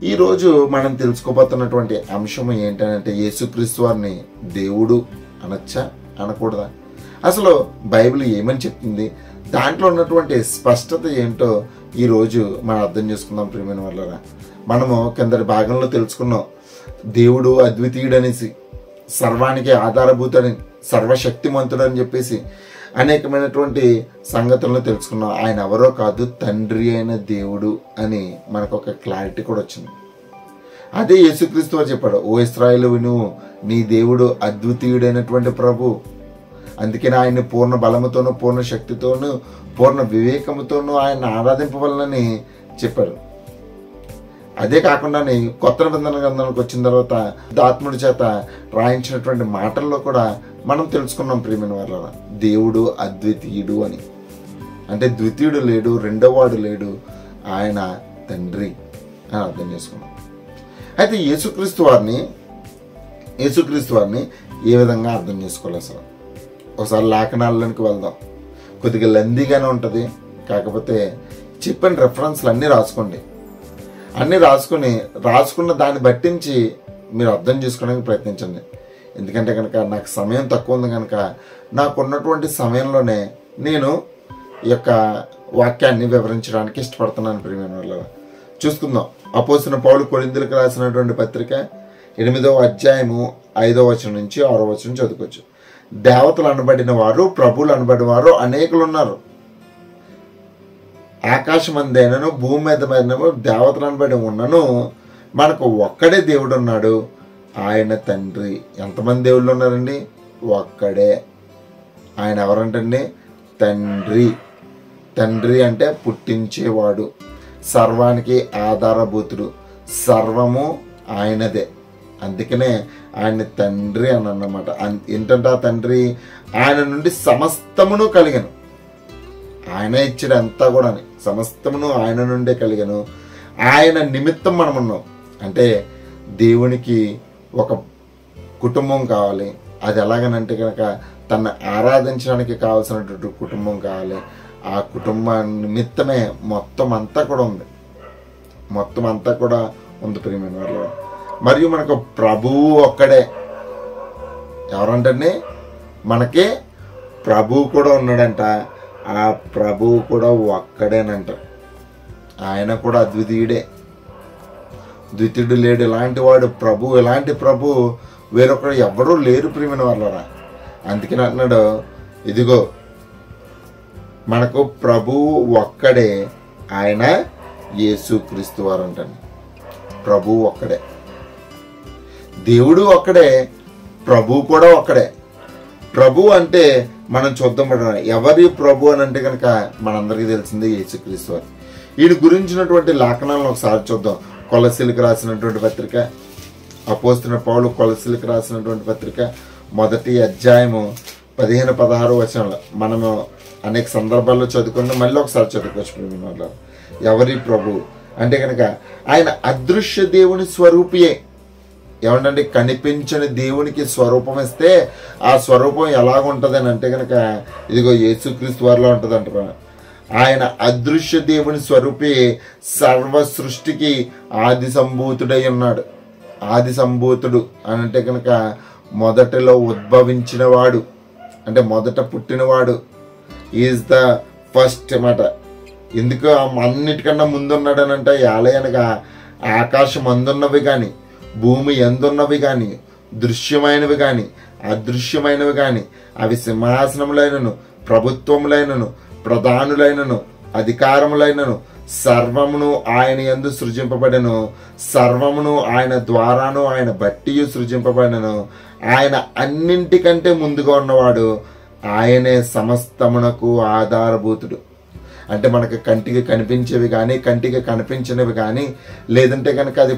ఈరోజు మనం తెలుసుకోబోతున్నటువంటి అంశం ఏంటంటే యేసుక్రీస్తు వారిని దేవుడు అనొచ్చా అనకూడదా? అసలు బైబిల్ ఏమని చెప్తుంది, దాంట్లో ఉన్నటువంటి స్పష్టత ఏంటో ఈరోజు మనం అర్థం చేసుకుందాం. ప్రియమైన వాళ్ళరా, మనము కిందటి భాగంలో తెలుసుకున్నాం దేవుడు అద్వితీయుడు అనేసి, సర్వానికి ఆధారభూతుడని, సర్వశక్తిమంతుడు అని చెప్పేసి అనేకమైనటువంటి సంగతులను తెలుసుకున్నాం. ఆయన ఎవరో కాదు, తండ్రి అయిన దేవుడు అని మనకు ఒక క్లారిటీ కూడా వచ్చింది. అదే యేసుక్రీస్తు వారు చెప్పాడు, ఓ ఇశ్రాయేలు విను, నీ దేవుడు అద్వితీయుడైనటువంటి ప్రభు, అందుకని ఆయన్ని పూర్ణ బలముతోనూ పూర్ణ శక్తితోనూ పూర్ణ వివేకముతోనూ ఆయన ఆరాధింపవలనని చెప్పాడు. అదే కాకుండా కొత్త నిబంధన గ్రంథానికి వచ్చిన తర్వాత ఆత్ముడి చేత రాయించినటువంటి మాటల్లో కూడా మనం తెలుసుకున్నాం ప్రియమైన వాళ్ళ, దేవుడు అద్వితీయుడు అని. అంటే ద్వితీయుడు లేడు, రెండోవాడు లేడు, ఆయన తండ్రి అని అర్థం చేసుకున్నాం. అయితే యేసుక్రీస్తు వారిని ఏ విధంగా అర్థం చేసుకోవాలి అసలు? ఒకసారి లేఖనాల్లోకి వెళ్దాం. కొద్దిగా లెందీగానే ఉంటుంది, కాకపోతే చెప్పిన రెఫరెన్స్లు అన్నీ రాసుకోండి. అన్నీ రాసుకున్న దాన్ని బట్టించి మీరు అర్థం చేసుకోవడానికి ప్రయత్నించండి. ఎందుకంటే కనుక నాకు సమయం తక్కువ ఉంది కనుక నాకున్నటువంటి సమయంలోనే నేను ఈ యొక్క వాక్యాన్ని వివరించడానికి ఇష్టపడుతున్నాను. ప్రియమైన వాళ్ళు చూసుకుందాం. అపోస్తలుడైన పౌలు కొరింథీయులకు రాసినటువంటి పత్రిక 8వ అధ్యాయము 5వ వచనం నుంచి 6వ వచనం చదువుకోవచ్చు. దేవతలు అనబడిన వారు, ప్రభువులు అనబడిన వారు అనేకులు ఉన్నారు. ఆకాశం అందేనను భూమి మీద దేవతలు అనబడి ఉన్నను మనకు ఒక్కడే దేవుడు ఉన్నాడు, ఆయన తండ్రి. ఎంతమంది దేవుళ్ళు ఉన్నారండి? ఒక్కడే. ఆయన ఎవరంటండి? తండ్రి. తండ్రి అంటే పుట్టించేవాడు, సర్వానికి ఆధారభూతుడు, సర్వము ఆయనదే. అందుకనే ఆయన్ని తండ్రి అని అన్నమాట. ఏంటంటే ఆ తండ్రి ఆయన నుండి సమస్తమును కలిగను, ఆయన ఇచ్చాడు అంతా కూడా, సమస్తమును ఆయన నుండే కలిగను, ఆయన నిమిత్తం మనం ఉన్నాం. అంటే దేవునికి ఒక కుటుంబం కావాలి. అది ఎలాగనంటే కనుక తను ఆరాధించడానికి కావాల్సినటువంటి కుటుంబం కావాలి. ఆ కుటుంబ నిమిత్తమే మొత్తం అంతా కూడా ఉంది ప్రియమైన వాళ్ళు. మరియు మనకు ప్రభువు ఒక్కడే. ఎవరంటే మనకి ప్రభువు కూడా ఉన్నాడంట. ఆ ప్రభువు కూడా ఒక్కడేనంట. ఆయన కూడా అద్వితీయుడే, ద్వితీయుడు లేడు. ఇలాంటి వాడు ప్రభు, ఇలాంటి ప్రభు వేరొకరు ఎవరూ లేరు ప్రియమైన వాళ్ళరా. అందుకని అంటున్నాడు, ఇదిగో మనకు ప్రభువు ఒక్కడే, ఆయన యేసుక్రీస్తు వారు అంటండి. ప్రభువు ఒక్కడే, దేవుడు ఒక్కడే, ప్రభువు కూడా ఒక్కడే. ప్రభు అంటే మనం చూద్దాం. ఎవరి ప్రభు అని అంటే కనుక మనందరికీ తెలిసిందే యేసుక్రీస్తు వారు. వీడి గురించినటువంటి లేఖనాలను ఒకసారి చూద్దాం. కొలస్సీలకు రాసినటువంటి పత్రిక, అపోస్తలుడైన పౌలు కొలస్సీలకు రాసినటువంటి పత్రిక 1వ అధ్యాయము 15-16 వచనాలు మనము అనేక సందర్భాల్లో చదువుకుని మళ్ళీ ఒకసారి చదువుకోవచ్చు. ఎవరి ప్రభు అంటే కనుక ఆయన అదృశ్య దేవుని స్వరూపియే. ఏమంటే కనిపించని దేవునికి స్వరూపం ఇస్తే ఆ స్వరూపం ఎలాగుంటుంది అని అంటే కనుక ఇదిగో యేసుక్రీస్తు వారిలో ఉంటుంది అంట. ఆయన అదృశ్య దేవుని స్వరూపి, సర్వ సృష్టికి ఆది సంభూతుడై ఉన్నాడు. ఆది సంభూతుడు అని అంటే కనుక మొదటిలో ఉద్భవించిన వాడు, అంటే మొదట పుట్టినవాడు. ఈజ్ ద ఫస్ట్ అన్నమాట. ఎందుకు అన్నిటికన్నా ముందున్నాడని అంటే అనగా ఆకాశం అందున్నవి కానీ, భూమి ఎందున్నవి కానీ, దృశ్యమైనవి కానీ అదృశ్యమైనవి కానీ, అవి సింహాసనములైనను, ప్రభుత్వములైనను, ప్రధానులైనను, అధికారములైనను సర్వమును ఆయన యందు సృజింపబడెను. సర్వమును ఆయన ద్వారాను ఆయన బట్టి సృజింపబడెను. ఆయన అన్నింటికంటే ముందుగా ఉన్నవాడు, ఆయనే సమస్తమునకు ఆధారభూతుడు. అంటే మనకు కంటికి కనిపించేవి కానీ, కంటికి కనిపించినవి కానీ, లేదంటే కనుక అది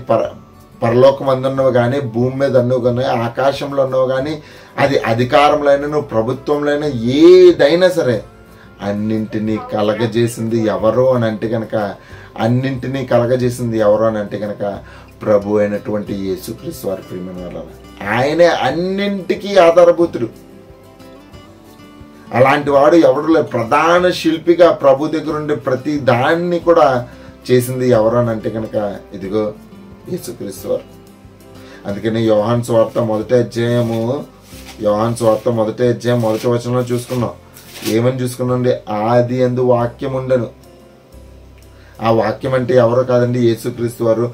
పరలోకం అందున్నవి కానీ, భూమి మీద అన్నవి కానీ, ఆకాశంలో ఉన్నవి కానీ, అది అధికారంలైనను ప్రభుత్వంలైన ఏదైనా సరే అన్నింటినీ కలగజేసింది ఎవరు అని అంటే కనుక, అన్నింటినీ కలగజేసింది ఎవరు అని అంటే కనుక ప్రభు అయినటువంటి యేసుక్రీస్తు వారి. ప్రియమైన వాళ్ళ, ఆయనే అన్నింటికీ ఆధారభూతుడు. అలాంటి వాడు ఎవరు లేరు. ప్రధాన శిల్పిగా ప్రభు దగ్గర ఉండే ప్రతి దాన్ని కూడా చేసింది ఎవరు అని అంటే కనుక ఇదిగో యేసుక్రీస్తు వారు. అందుకని యోహాను సువార్త మొదటి అధ్యాయం మొదటి వచనంలో చూసుకున్నాం. ఏమని చూసుకున్నాండి? ఆది యందు వాక్యం ఉండెను. ఆ వాక్యం అంటే ఎవరో కాదండి, యేసుక్రీస్తు వారు.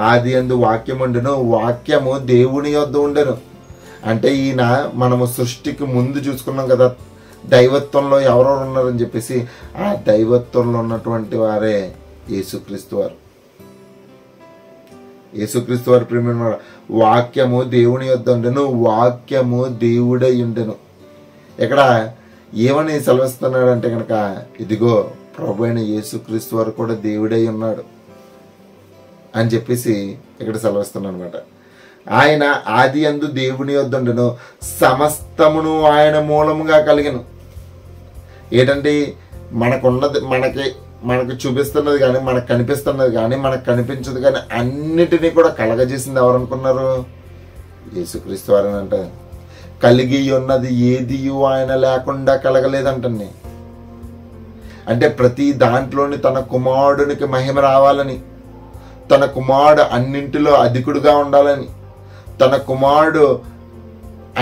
ఆది యందు వాక్యం ఉండెను, వాక్యము దేవుని యొద్ద ఉండెను. అంటే ఈయన మనము సృష్టికి ముందు చూసుకున్నాం కదా, దైవత్వంలో ఎవరెవరు ఉన్నారని చెప్పేసి. ఆ దైవత్వంలో ఉన్నటువంటి వారే యేసుక్రీస్తు వారు. యేసుక్రీస్తు వారి ప్రియమైన వాక్యము దేవుని యొద్ద ఉండెను, వాక్యము దేవుడై ఉండెను. ఇక్కడ ఏమని సెలవిస్తున్నాడు అంటే కనుక, ఇదిగో ప్రభు అయిన యేసుక్రీస్తు వారు కూడా దేవుడై ఉన్నాడు అని చెప్పేసి ఇక్కడ సెలవిస్తున్నాడు అనమాట. ఆయన ఆది యందు దేవుని యొద్ద ఉండెను, సమస్తమును ఆయన మూలముగా కలిగెను. ఏంటంటే మనకున్నది, మనకు చూపిస్తున్నది కానీ, మనకు కనిపిస్తున్నది కానీ, మనకు కనిపించదు కానీ, అన్నిటినీ కూడా కలగజేసింది ఎవరు అనుకున్నారు? యేసుక్రీస్తు వారని అంట. కలిగి ఉన్నది ఏదియు ఆయన లేకుండా కలగలేదంటండి. అంటే ప్రతి దాంట్లోని తన కుమారునికి మహిమ రావాలని, తన కుమారుడు అన్నింటిలో అధికుడుగా ఉండాలని, తన కుమారుడు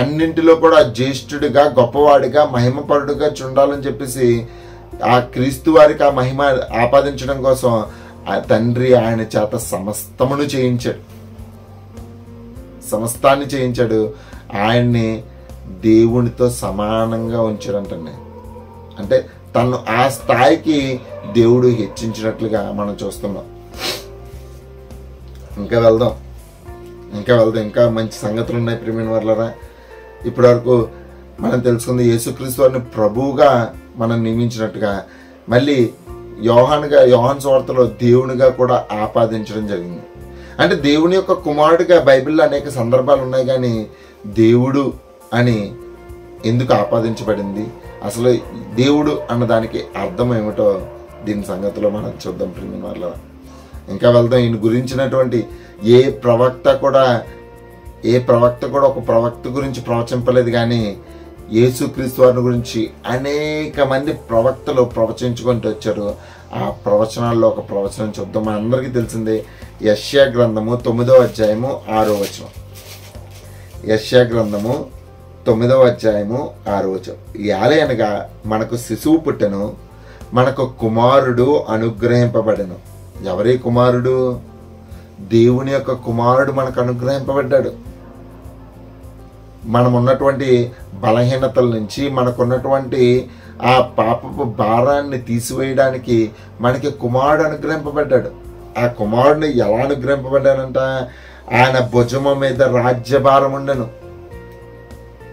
అన్నింటిలో కూడా జ్యేష్ఠుడిగా, గొప్పవాడిగా, మహిమపరుడుగా చూడాలని చెప్పేసి ఆ క్రీస్తు వారికి ఆ మహిమ ఆపాదించడం కోసం ఆ తండ్రి ఆయన చేత సమస్తమును చేయించాడు, సమస్తాన్ని చేయించాడు. ఆయన్ని దేవునితో సమానంగా ఉంచాడంటండి. అంటే తను ఆ స్థాయికి దేవుడు హెచ్చించినట్లుగా మనం చూస్తున్నాం. ఇంకా వెళ్దాం, ఇంకా మంచి సంగతులు ఉన్నాయి ప్రియమైన వారలారా. ఇప్పటి వరకు మనం తెలుసుకుంది యేసుక్రీస్తు వారిని ప్రభువుగా మనం నియమించినట్టుగా, మళ్ళీ యోహాను సువార్తలో దేవునిగా కూడా ఆపాదించడం జరిగింది. అంటే దేవుని యొక్క కుమారుడిగా బైబిల్లో అనేక సందర్భాలు ఉన్నాయి, కానీ దేవుడు అని ఎందుకు ఆపాదించబడింది, అసలు దేవుడు అన్నదానికి అర్థం ఏమిటో దీని సంగతిలో మనం చూద్దాం ప్రియమైన వారలారా. ఇంకా వెళ్దాం. ఈయన గురించినటువంటి ఏ ప్రవక్త కూడా ఒక ప్రవక్త గురించి ప్రవచింపలేదు, కానీ యేసుక్రీస్తు వారిని గురించి అనేక మంది ప్రవక్తలు ప్రవచించుకుంటూ వచ్చారు. ఆ ప్రవచనాల్లో ఒక ప్రవచనం చూద్దాం. మనందరికీ తెలిసిందే, యెషయా గ్రంథము 9వ అధ్యాయము 6వ వచనం. యెషయా గ్రంథము 9వ అధ్యాయము 6వ వచనం. యాలయనగా మనకు శిశువు పుట్టెను, మనకు కుమారుడు అనుగ్రహింపబడెను. ఎవరి కుమారుడు? దేవుని యొక్క కుమారుడు మనకు అనుగ్రహింపబడ్డాడు. మనం ఉన్నటువంటి బలహీనతల నుంచి, మనకున్నటువంటి ఆ పాపపు భారాన్ని తీసివేయడానికి మనకి కుమారుడు అనుగ్రహింపబడ్డాడు. ఆ కుమారుడిని ఎలా అనుగ్రహింపబడ్డానంట? ఆయన భుజము మీద రాజ్యభారం ఉండెను.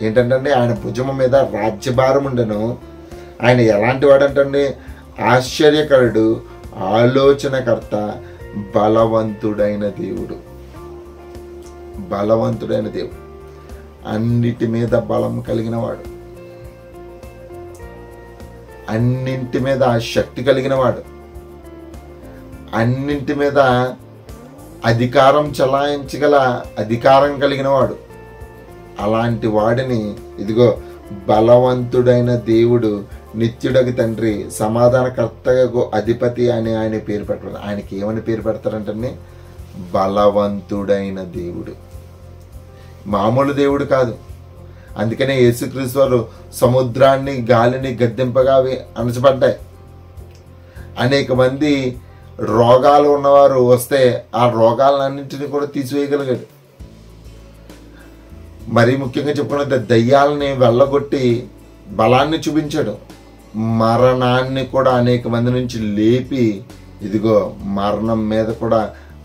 ఏంటంటే ఆయన భుజము మీద రాజ్యభారం ఉండెను. ఆయన ఎలాంటి వాడంటండి? ఆశ్చర్యకరుడు, ఆలోచనకర్త, బలవంతుడైన దేవుడు. బలవంతుడైన దేవుడు, అన్నిటి మీద బలం కలిగిన వాడు, అన్నింటి మీద శక్తి కలిగిన వాడు, అన్నింటి మీద అధికారం చలాయించగల అధికారం కలిగిన వాడు. అలాంటి వాడిని ఇదిగో బలవంతుడైన దేవుడు, నిత్యుడకు తండ్రి, సమాధానకర్తకు అధిపతి అని ఆయన పేరు పెట్టారు. ఆయనకి ఏమని పేరు పెడతారంటే బలవంతుడైన దేవుడు. మామూలు దేవుడు కాదు. అందుకనే యేసుక్రీస్తు వారు సముద్రాన్ని, గాలిని గద్దింపగా అణచబడ్డాయి. అనేక మంది రోగాలు ఉన్నవారు వస్తే ఆ రోగాలన్నింటినీ కూడా తీసివేయగలిగాడు. మరీ ముఖ్యంగా చెప్పుకున్నట్టు దయ్యాలని వెళ్ళగొట్టి బలాన్ని చూపించాడు. మరణాన్ని కూడా అనేక మంది నుంచి లేపి ఇదిగో మరణం మీద కూడా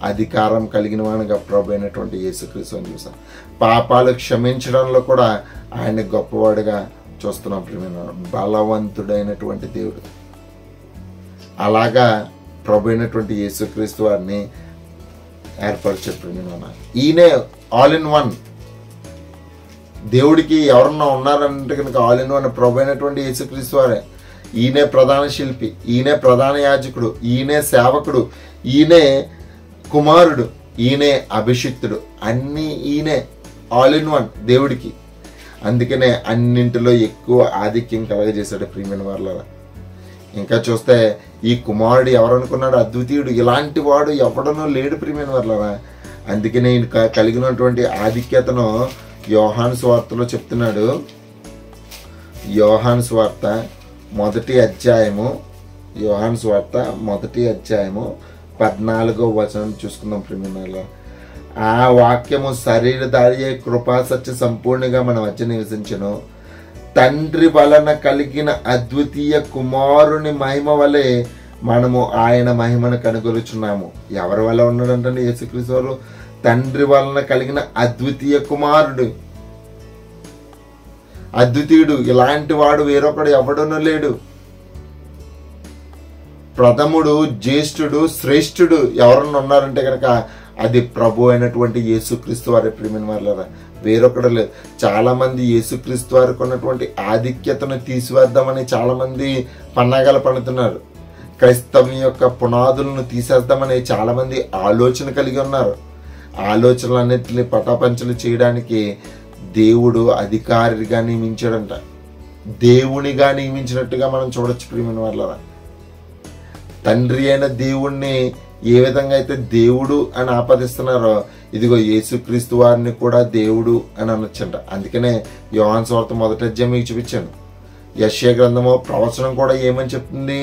అధికారం కలిగిన వాడిగా ప్రభు అయినటువంటి యేసుక్రీస్తుని చూసాం. పాపాలు క్షమించడంలో కూడా ఆయన గొప్పవాడిగా చూస్తున్నాం ప్రియమైన. బలవంతుడైనటువంటి దేవుడు. అలాగా ప్రభు అయినటువంటి యేసుక్రీస్తు వారిని ఏర్పరిచారు ప్రియమైన. ఈయనే ఆల్ ఇన్ వన్. దేవుడికి ఎవరన్నా ఉన్నారంటే కనుక ఆల్ ఇన్ వన్ ప్రభు అయినటువంటి యేసుక్రీస్తు వారే. ఈయనే ప్రధాన శిల్పి, ఈయనే ప్రధాన యాజకుడు, ఈయనే సేవకుడు, ఈయనే కుమారుడు, ఈయనే అభిషిక్తుడు. అన్నీ ఈయనే, ఆల్ ఇన్ వన్ దేవుడికి. అందుకనే అన్నింటిలో ఎక్కువ ఆధిక్యం కలగజేశాడు ప్రియమైన వారలారా. ఇంకా చూస్తే ఈ కుమారుడు ఎవరనుకున్నాడు? అద్వితీయుడు. ఇలాంటి వాడు ఎవడనూ లేడు ప్రియమైన వారలారా. అందుకే నేను కలిగినటువంటి ఆధిక్యతను యోహాను సువార్తలో చెప్తున్నాడు. యోహాను సువార్త మొదటి అధ్యాయము 14వ వచనం చూసుకుందాం ప్రియమైన. ఆ వాక్యము శరీరధారి అయి కృపా సత్య సంపూర్ణంగా మన మధ్య నివసించెను. తండ్రి వలన కలిగిన అద్వితీయ కుమారుని మహిమ వలె మనము ఆయన మహిమను కనుగొలుచున్నాము. ఎవరి వల్ల ఉన్నాడంటే యేసుక్రీస్తు వారు తండ్రి వలన కలిగిన అద్వితీయ కుమారుడు, అద్వితీయుడు. ఇలాంటి వాడు వేరొకడు ఎవడనూ లేడు. ప్రథముడు, జ్యేష్ఠుడు, శ్రేష్ఠుడు ఎవరన్నా ఉన్నారంటే కనుక అది ప్రభు అయినటువంటి యేసుక్రీస్తు వారి ప్రియమైన వారులారా, వేరొకడు లేదు. చాలా మంది యేసుక్రీస్తు వారికి ఉన్నటువంటి ఆధిక్యతను తీసివేద్దామని చాలా మంది పన్నాగాలు పడుతున్నారు. క్రైస్తవం యొక్క పునాదులను తీసేద్దామని చాలా మంది ఆలోచన కలిగి ఉన్నారు. ఆలోచనలన్నింటినీ పటాపంచలు చేయడానికి దేవుడు అధికారిగా నియమించాడంట. దేవునిగా నియమించినట్టుగా మనం చూడొచ్చు ప్రియమైన వారులారా. తండ్రి అయిన దేవుణ్ణి ఏ విధంగా అయితే దేవుడు అని ఆపాదిస్తున్నారో, ఇదిగో యేసుక్రీస్తు వారిని కూడా దేవుడు అని అనొచ్చంట. అందుకనే యోహాను సువార్త మొదటి అధ్యాయం మీకు చూపించాను. యెషయా గ్రంథము ప్రవచనం కూడా ఏమని చెప్తుంది?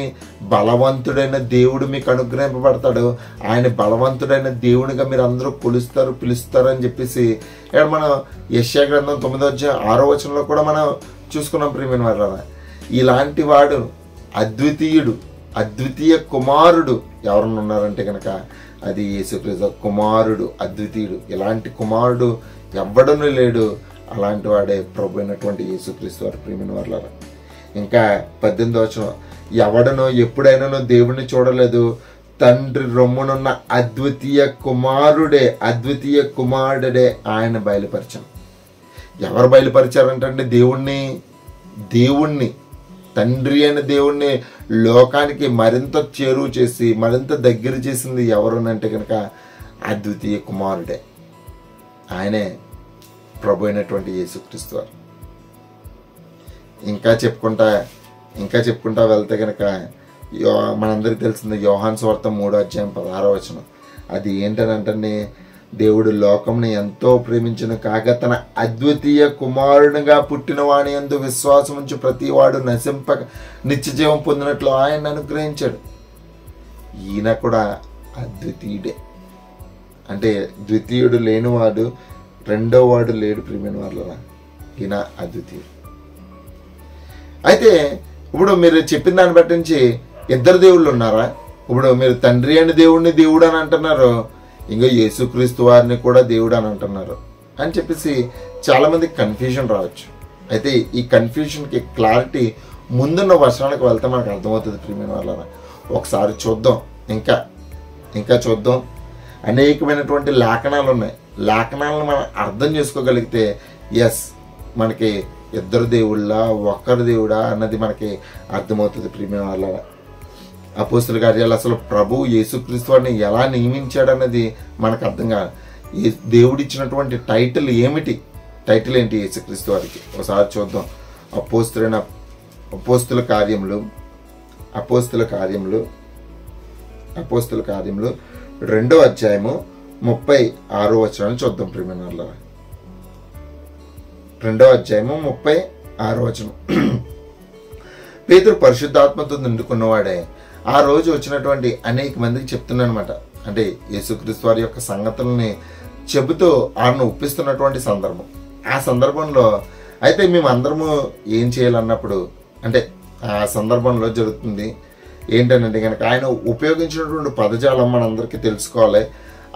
బలవంతుడైన దేవుడు మీకు అనుగ్రహింపబడతాడు, ఆయన బలవంతుడైన దేవునిగా మీరు అందరూ కొలుస్తారు, పిలుస్తారు అని చెప్పేసి ఇక్కడ మనం యెషయా గ్రంథం 9వ అధ్యాయం 6వ వచనంలో కూడా మనం చూసుకున్నాం ప్రియమైన వారులారా. ఇలాంటి వాడు అద్వితీయుడు, అద్వితీయ కుమారుడు ఎవరన్నా ఉన్నారంటే కనుక అది యేసుక్రీస్తు కుమారుడు, అద్వితీయుడు. ఇలాంటి కుమారుడు ఎవ్వడనూ లేడు. అలాంటి వాడే ప్రభు అయినటువంటి యేసుక్రీస్తు వారు ప్రియమైన వారులారా. ఇంకా 18వ వచనం, ఎవడనో ఎప్పుడైనానో దేవుణ్ణి చూడలేదు, తండ్రి రొమ్మునున్న అద్వితీయ కుమారుడే ఆయన బయలుపరిచాను. ఎవరు బయలుపరిచారంటే దేవుణ్ణి తండ్రి అయిన దేవుణ్ణి లోకానికి మరింత చేరువ చేసి మరింత దగ్గర చేసింది ఎవరు అంటే కనుక అద్వితీయ కుమారుడే, ఆయనే ప్రభు అయినటువంటి యేసుక్రీస్తు వారు. ఇంకా చెప్పుకుంటా వెళ్తే కనుక మనందరికీ తెలిసింది యోహాను సువార్త 3వ అధ్యాయం 16వ వచనం. అది ఏంటనంటే, దేవుడు లోకంని ఎంతో ప్రేమించిన కాగా తన అద్వితీయ కుమారునిగా పుట్టిన వాని యందు విశ్వాసం ఉంచి ప్రతి వాడు నశింపక నిత్యజీవం పొందినట్లు ఆయన అనుగ్రహించాడు. ఈయన కూడా అద్వితీయుడే. అంటే ద్వితీయుడు లేనివాడు, రెండో వాడు లేడు ప్రియమైన వారులారా. ఈయన అద్వితీయుడు. అయితే ఇప్పుడు మీరు చెప్పిన దాన్ని బట్టి నుంచి ఇద్దరు దేవుళ్ళు ఉన్నారా? ఇప్పుడు మీరు తండ్రి అయిన దేవుడిని దేవుడు అని అంటున్నారు, ఇంకా యేసుక్రీస్తు వారిని కూడా దేవుడు అని అంటున్నారు అని చెప్పేసి చాలా మందికి కన్ఫ్యూజన్ రావచ్చు. అయితే ఈ కన్ఫ్యూజన్కి క్లారిటీ ముందున్న వచనాలకు వెళ్తే మనకు అర్థమవుతుంది ప్రియమైన వాళ్ళ. ఒకసారి చూద్దాం, ఇంకా చూద్దాం. అనేకమైనటువంటి లేఖనాలు ఉన్నాయి. లేఖనాలను మనం అర్థం చేసుకోగలిగితే ఎస్ మనకి ఇద్దరు దేవుళ్ళ ఒక్కరు దేవుడా అన్నది మనకి అర్థమవుతుంది ప్రియమైన వాళ్ళ. అపోస్తుల కార్యాలు అసలు ప్రభు యేసుక్రీస్తు వారిని ఎలా నియమించాడన్నది మనకు అర్థం కాదు. దేవుడిచ్చినటువంటి టైటిల్ ఏంటి యేసుక్రీస్తు వారికి? ఒకసారి చూద్దాం. అపోస్తుల కార్యములు 2వ అధ్యాయము 36వ వచనాన్ని చూద్దాం ప్రియమైన వాళ్ళ. 2వ అధ్యాయము 36వ వచనం. పేతురు పరిశుద్ధాత్మతో నిండుకున్నవాడే ఆ రోజు వచ్చినటువంటి అనేక మందికి చెప్తున్నాను అనమాట. అంటే యేసుక్రీస్తు వారి యొక్క సంగతుల్ని చెబుతూ ఆయనను ఒప్పిస్తున్నటువంటి సందర్భం. ఆ సందర్భంలో అయితే మేమందరము ఏం చేయాలన్నప్పుడు అంటే ఆ సందర్భంలో జరుగుతుంది ఏంటంటే కనుక ఆయన ఉపయోగించినటువంటి పదజాలం మనందరికీ తెలుసుకోవాలి.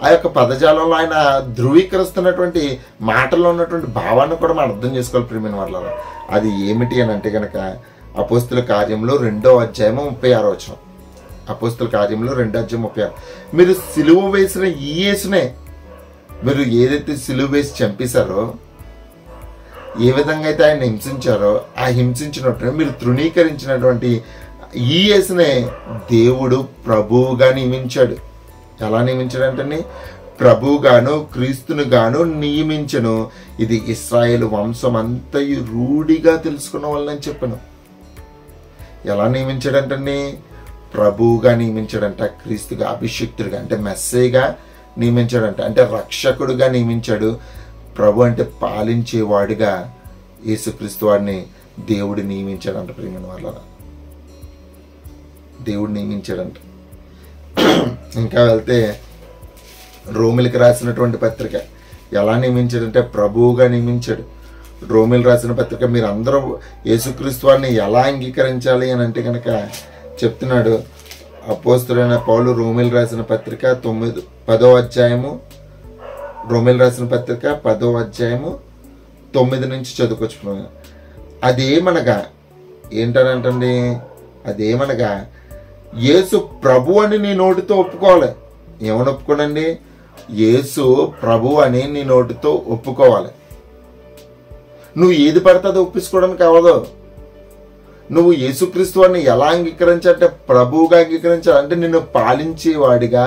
ఆ యొక్క పదజాలంలో ఆయన ధృవీకరిస్తున్నటువంటి మాటల్లో ఉన్నటువంటి భావాన్ని కూడా మనం అర్థం చేసుకోవాలి ప్రియమైన వాళ్ళ. అది ఏమిటి అని అంటే కనుక అపోస్తుల కార్యంలో 2వ అధ్యాయము 36వ వచనం. అపోస్తుల కార్యంలో 2వ అధ్యాయం 36. మీరు సిలువ వేసిన ఈ యేసునే, మీరు ఏదైతే సిలువ వేసి చంపేశారో, ఏ విధంగా అయితే ఆయన హింసించారో ఆ హింసించినట్టు మీరు తృణీకరించినటువంటి ఈ యేసునే దేవుడు ప్రభువుగా నియమించాడు. ఎలా నియమించాడంటే ప్రభువుగాను క్రీస్తును గాను నియమించను. ఇది ఇశ్రాయేలు వంశం అంతయు రూఢిగా తెలుసుకున్న వాళ్ళని చెప్పను. ఎలా నియమించాడంటే ప్రభువుగా నియమించాడంట, క్రీస్తుగా అభిషిక్తుడిగా అంటే మెస్సేగా నియమించాడంట. అంటే రక్షకుడుగా నియమించాడు. ప్రభు అంటే పాలించేవాడుగా యేసుక్రీస్తు వారిని దేవుడు నియమించాడంట. ప్రియమైన వాళ్ళ దేవుడు నియమించాడంట. ఇంకా వెళ్తే రోమిలకు రాసినటువంటి పత్రిక ఎలా నియమించాడంటే ప్రభువుగా నియమించాడు. రోమిలు రాసిన పత్రిక మీరు అందరూ యేసుక్రీస్తు వారిని ఎలా అంగీకరించాలి అని అంటే కనుక చెప్తున్నాడు. అపోస్తలుడైన పౌలు రోమిలు రాసిన పత్రిక 10వ అధ్యాయము, రోమిలు రాసిన పత్రిక 10వ అధ్యాయము 9 నుంచి చదువుకొచ్చుకున్నాను. అదేమనగా ఏంటనంటండి, అదేమనగా యేసు ప్రభు అని నీ నోటితో ఒప్పుకోవాలి. ఏమని ఒప్పుకోనండి? యేసు ప్రభు అని నీ నోటితో ఒప్పుకోవాలి. నువ్వు ఏది పడితే అది ఒప్పించుకోవడానికి అవ్వదు. నువ్వు యేసుక్రీస్తు వారిని ఎలా అంగీకరించాలంటే ప్రభువుగా అంగీకరించాలి. అంటే నిన్ను పాలించేవాడిగా,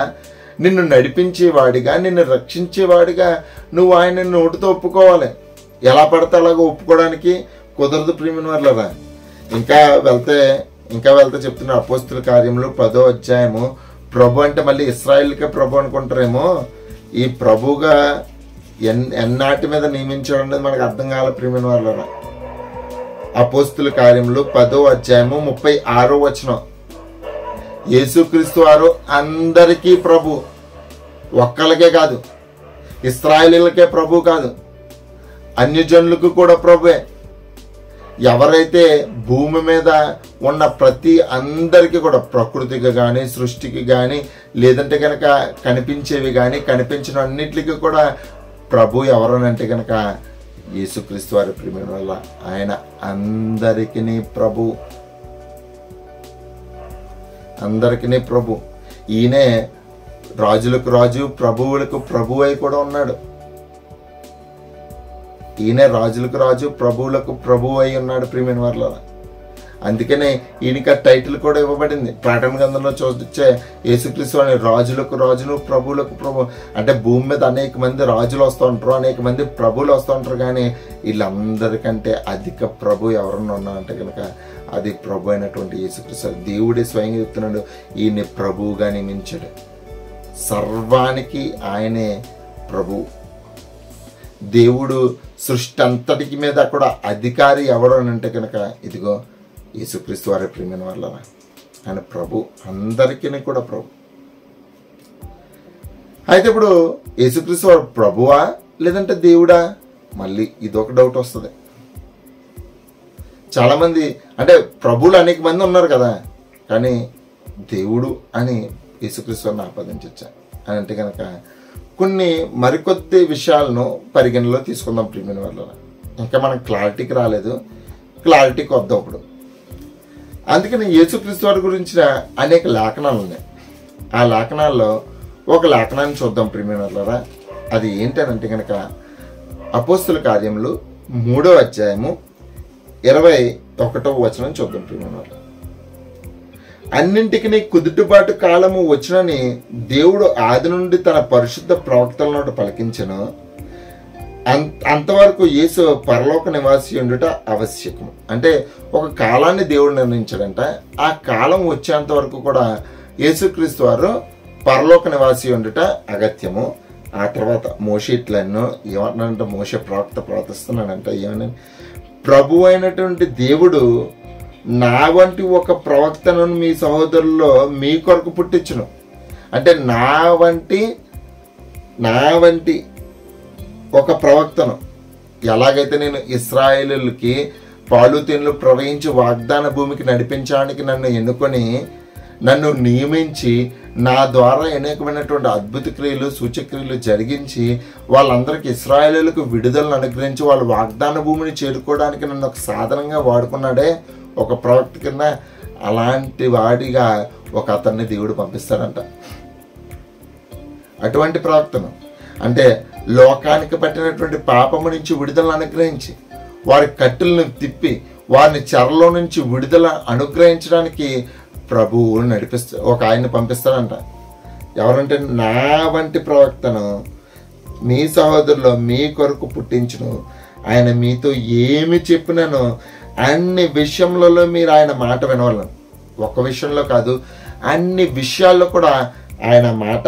నిన్ను నడిపించేవాడిగా, నిన్ను రక్షించేవాడిగా నువ్వు ఆయన నోటితో ఒప్పుకోవాలి. ఎలా పడితే అలాగ ఒప్పుకోవడానికి కుదరదు ప్రియమైన వాళ్ళరా. ఇంకా వెళ్తే చెప్తున్న అపోస్తుల కార్యములు 10వ అధ్యాయము. ప్రభు అంటే మళ్ళీ ఇశ్రాయేలుకే ప్రభు అనుకుంటారేమో. ఈ ప్రభుగా ఎన్నాటి మీద నియమించడం అనేది మనకు అర్థం కావాలి ప్రియమైన వాళ్ళరా. అపోస్తుల కార్యములు 10వ అధ్యాయము 36వ వచనం. యేసుక్రీస్తు వారు అందరికీ ప్రభు, ఒక్కళ్ళకే కాదు, ఇశ్రాయేలీలకే ప్రభు కాదు, అన్యజనులకు కూడా ప్రభువే. ఎవరైతే భూమి మీద ఉన్న ప్రతి అందరికీ కూడా, ప్రకృతికి కానీ సృష్టికి కానీ లేదంటే కనుక కనిపించేవి కానీ కనిపించిన అన్నిటికీ కూడా ప్రభు ఎవరనంటే కనుక యేసుక్రీస్తు వారి ప్రియమైన వల్ల ఆయన అందరికీ ప్రభు, అందరికీ ప్రభు. ఈయనే రాజులకు రాజు, ప్రభువులకు ప్రభు అయి కూడా ఉన్నాడు. ఈయనే రాజులకు రాజు, ప్రభువులకు ప్రభు అయి ఉన్నాడు ప్రియమైన వాళ్ళ. అందుకనే ఈయనకి ఆ టైటిల్ కూడా ఇవ్వబడింది. ప్రకటన గ్రంథంలో చూస్తే యేసుక్రీస్తు అని రాజులకు రాజును, ప్రభువులకు ప్రభు. అంటే భూమి మీద అనేక మంది రాజులు వస్తూ ఉంటారు, అనేక మంది ప్రభువులు వస్తూ ఉంటారు. కానీ వీళ్ళందరికంటే అధిక ప్రభు ఎవరన్నా ఉన్నారంటే కనుక అది ప్రభు అయినటువంటి యేసుక్రీస్తు. దేవుడే స్వయంగా చెప్తున్నాడు, ఈయన ప్రభువుగా నియమించాడు. సర్వానికి ఆయనే ప్రభు. దేవుడు సృష్టి అంతటికి మీద కూడా అధికారి ఎవరు అని అంటే కనుక ఇదిగో యేసుక్రీస్తు వారి ప్రియమైన వాళ్ళ ఆయన ప్రభు, అందరికీ కూడా ప్రభు. అయితే ఇప్పుడు యేసుక్రీస్తు వారు ప్రభువా లేదంటే దేవుడా? మళ్ళీ ఇదొక డౌట్ వస్తుంది. చాలా మంది అంటే ప్రభువులు అనేక మంది ఉన్నారు కదా, కానీ దేవుడు అని యేసుక్రీస్తు వారిని ఆపాదించొచ్చా అని అంటే కనుక కొన్ని మరికొద్ది విషయాలను పరిగణలో తీసుకుందాం ప్రియమైన వాళ్ళ. ఇంకా మనం క్లారిటీకి రాలేదు, క్లారిటీకి వద్దాం ఇప్పుడు. అందుకని యేసుక్రీస్తు వారి గురించిన అనేక లేఖనాలు ఉన్నాయి. ఆ లేఖనాల్లో ఒక లేఖనాన్ని చూద్దాం ప్రియమైన వాళ్ళ. అది ఏంటనంటే కనుక అపోస్తుల కార్యములు 3వ అధ్యాయము 21వ వచనం చూద్దాం ప్రియమైన వాళ్ళ. అన్నింటికి కుదుటుబాటు కాలము వచ్చినని దేవుడు ఆది నుండి తన పరిశుద్ధ ప్రవక్తలనోట పలికించెను. అంతవరకు యేసు పరలోక నివాసి ఉండుట ఆవశ్యకము. అంటే ఒక కాలాన్ని దేవుడు నిర్ణయించాడంట. ఆ కాలం వచ్చేంత వరకు కూడా యేసుక్రీస్తు వారు పరలోక నివాసి ఉండుట అగత్యము. ఆ తర్వాత మోషే ఇట్లన్నో ఏమంటున్నాడంటే, మోషే ప్రవక్త ప్రవర్తిస్తున్నాడంట, ఏమని, ప్రభు అయినటువంటి దేవుడు నా వంటి ఒక ప్రవక్తను మీ సహోదరుల్లో మీ కొరకు పుట్టించును. అంటే నా వంటి ఒక ప్రవక్తను, ఎలాగైతే నేను ఇశ్రాయేలుకి పాలు తేనెలు ప్రవహించి వాగ్దాన భూమికి నడిపించడానికి నన్ను ఎన్నుకొని నన్ను నియమించి నా ద్వారా అనేకమైనటువంటి అద్భుత క్రియలు సూచక్రియలు జరిగించి వాళ్ళందరికీ ఇశ్రాయేలులకు విడుదలను అనుగ్రహించి వాళ్ళ వాగ్దాన భూమిని చేరుకోవడానికి నన్ను ఒక సాధనంగా వాడుకున్నాడే ఒక ప్రవక్త కింద, అలాంటి వాడిగా ఒక అతన్ని దేవుడు పంపిస్తాడంట. అటువంటి ప్రవక్తను అంటే లోకానికి పట్టినటువంటి పాపము నుంచి విడుదలను అనుగ్రహించి వారి కట్టెలను తిప్పి వారిని చెరలో నుంచి విడుదల అనుగ్రహించడానికి ప్రభువు ఒక ఆయన్ని పంపిస్తాడంట. ఎవరంటే నా వంటి ప్రవక్తను మీ సహోదరులో మీ కొరకు పుట్టించును. ఆయన మీతో ఏమి చెప్పినానో అన్ని విషయములలో మీరు ఆయన మాట వినవలను. ఒక్క విషయంలో కాదు, అన్ని విషయాల్లో కూడా ఆయన మాట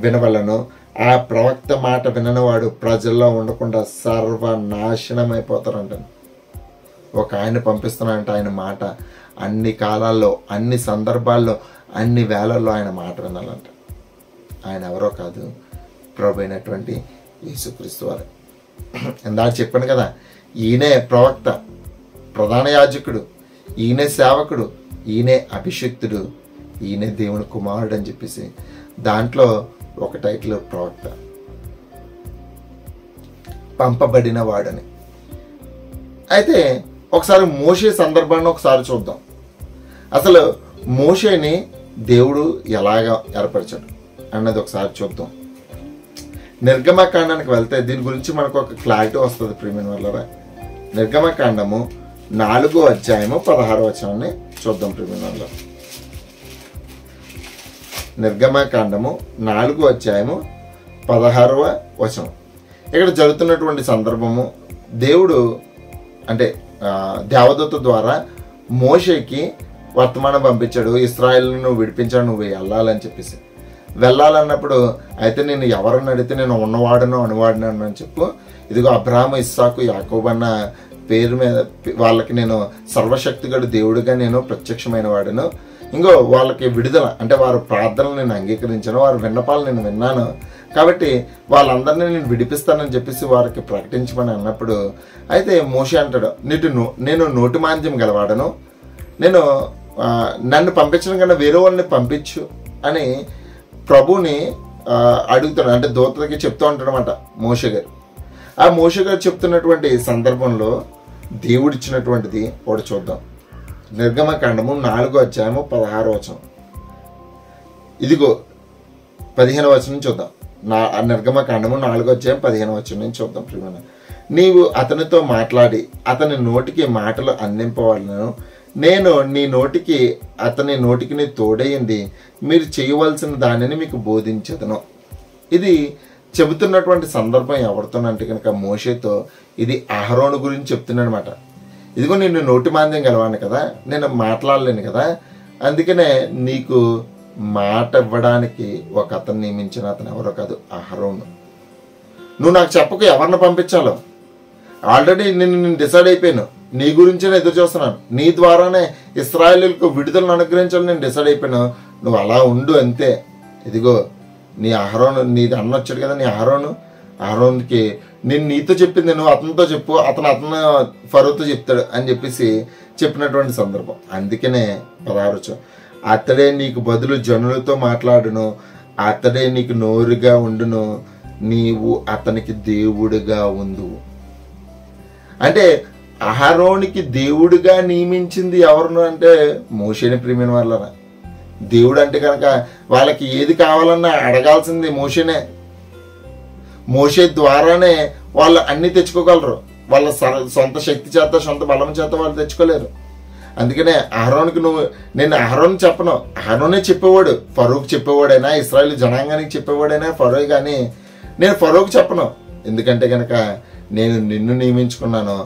వినవలను. ఆ ప్రవక్త మాట విననివాడు ప్రజల్లో ఉండకుండా సర్వనాశనం అయిపోతారంట. ఒక ఆయన పంపిస్తున్నాడంటే ఆయన మాట అన్ని కాలాల్లో, అన్ని సందర్భాల్లో, అన్ని వేళల్లో ఆయన మాట వినాలంట. ఆయన ఎవరో కాదు, ప్రభు అయినటువంటి యేసుక్రీస్తు వారు. ఇందాక చెప్పాను కదా, ఈయనే ప్రవక్త, ప్రధాన యాజకుడు, ఈయనే సేవకుడు, ఈయనే అభిషిక్తుడు, ఈయనే దేవుని కుమారుడు అని చెప్పేసి దాంట్లో ఒక టైటిల్ ప్రవక్త, పంపబడిన వాడని. అయితే ఒకసారి మోషే సందర్భాన్ని ఒకసారి చూద్దాం. అసలు మోషేని దేవుడు ఎలాగా ఏర్పరిచాడు అన్నది ఒకసారి చూద్దాం. నిర్గమకాండానికి వెళ్తే దీని గురించి మనకు ఒక క్లారిటీ వస్తుంది ప్రియమైన వాళ్ళరా. నిర్గమకాండము 4వ అధ్యాయము 16వ వచనాన్ని చూద్దాం ప్రియమైన వాళ్ళ. నిర్గమకాండము 4వ అధ్యాయము 16వ వచనం. ఇక్కడ జరుగుతున్నటువంటి సందర్భము, దేవుడు అంటే దేవదూత ద్వారా మోషేకి వర్తమానం పంపించాడు, ఇశ్రాయేలును విడిపించాడు, నువ్వు వెళ్ళాలని చెప్పేసి. వెళ్ళాలన్నప్పుడు అయితే నేను ఎవరని అడిగితే నేను ఉన్నవాడను అనువాడను అని చెప్పు, ఇదిగో అబ్రాహాము ఇస్సాకు యాకోబు అన్న పేరు మీద వాళ్ళకి నేను సర్వశక్తిగల దేవుడిగా నేను ప్రత్యక్షమైన వాడను. ఇంకో వాళ్ళకి విడుదల అంటే వారి ప్రార్థనలు నేను అంగీకరించాను, వారి విన్నపాలు నేను విన్నాను, కాబట్టి వాళ్ళందరినీ నేను విడిపిస్తానని చెప్పేసి వారికి ప్రకటించమని అన్నప్పుడు అయితే మోషే అంటాడు, నేను నోటి మాంద్యం గలవాడను, నేను నన్ను పంపించడం కన్నా వేరే వాళ్ళని పంపించు అని ప్రభుని అడుగుతాడు. అంటే దూతకి చెప్తూ ఉంటాడనమాట మోషే గారు. ఆ మోషే గారు చెప్తున్నటువంటి సందర్భంలో దేవుడిచ్చినటువంటిది ఒకటి చూద్దాం. నిర్గమకాండము 4వ అధ్యాయము 16వ వచనం. ఇదిగో 15వ వచనం చూద్దాం. నిర్గమకాండము 4వ అధ్యాయం 15వ వచనం నుంచి చూద్దాం. ప్రియమైన, నీవు అతనితో మాట్లాడి అతని నోటికి మాటలు అందింపవాలను, నేను నీ నోటికి అతని నోటికి నీ తోడయింది, మీరు చేయవలసిన దానిని మీకు బోధించదను. ఇది చెబుతున్నటువంటి సందర్భం ఎవరితోనంటే కనుక మోషేతో. ఇది అహరోను గురించి చెప్తున్నాడనమాట. ఇదిగో నేను నోటి మాంద్యం గలవాను కదా, నేను మాట్లాడలేను కదా, అందుకనే నీకు మాట ఇవ్వడానికి ఒక అతను నియమించిన అతను ఎవరో కాదు, అహరోను. నువ్వు నాకు చెప్పకు ఎవరిని పంపించాలో, ఆల్రెడీ నేను డిసైడ్ అయిపోయాను, నీ గురించే ఎదురు చూస్తున్నాను, నీ ద్వారానే ఇశ్రాయేలుకు విడుదలను అనుగ్రహించాలని నేను డిసైడ్ అయిపోయాను, నువ్వు అలా ఉండు అంతే. ఇదిగో నీ అహరోను, నీది అన్న వచ్చాడు కదా, నీ అహరోన్కి నేను నీతో చెప్పింది నువ్వు అతనితో చెప్పు, అతను ఫరోతో చెప్తాడు అని చెప్పేసి చెప్పినటువంటి సందర్భం. అందుకనే 16 అతడే నీకు బదులు జనులతో మాట్లాడును, అతడే నీకు నోరుగా ఉండును, నీవు అతనికి దేవుడిగా ఉండు. అంటే అహరోనికి దేవుడిగా నియమించింది ఎవరు అంటే మోషేని. ప్రియమైన వాళ్ళరా, దేవుడు అంటే కనుక వాళ్ళకి ఏది కావాలన్నా అడగాల్సింది మోషేనే. మోషే ద్వారానే వాళ్ళు అన్ని తెచ్చుకోగలరు. వాళ్ళ సొంత శక్తి చేత, సొంత బలం చేత వాళ్ళు తెచ్చుకోలేరు. అందుకనే అహరోన్కి నేను అహరోన్ చెప్పను, అహరోనే చెప్పేవాడు, ఫరోకు చెప్పేవాడైనా, ఇశ్రాయేలు జనాంగానికి చెప్పేవాడైనా ఫరో, కానీ నేను ఫరోకు చెప్పను. ఎందుకంటే కనుక నేను నిన్ను నియమించుకున్నాను,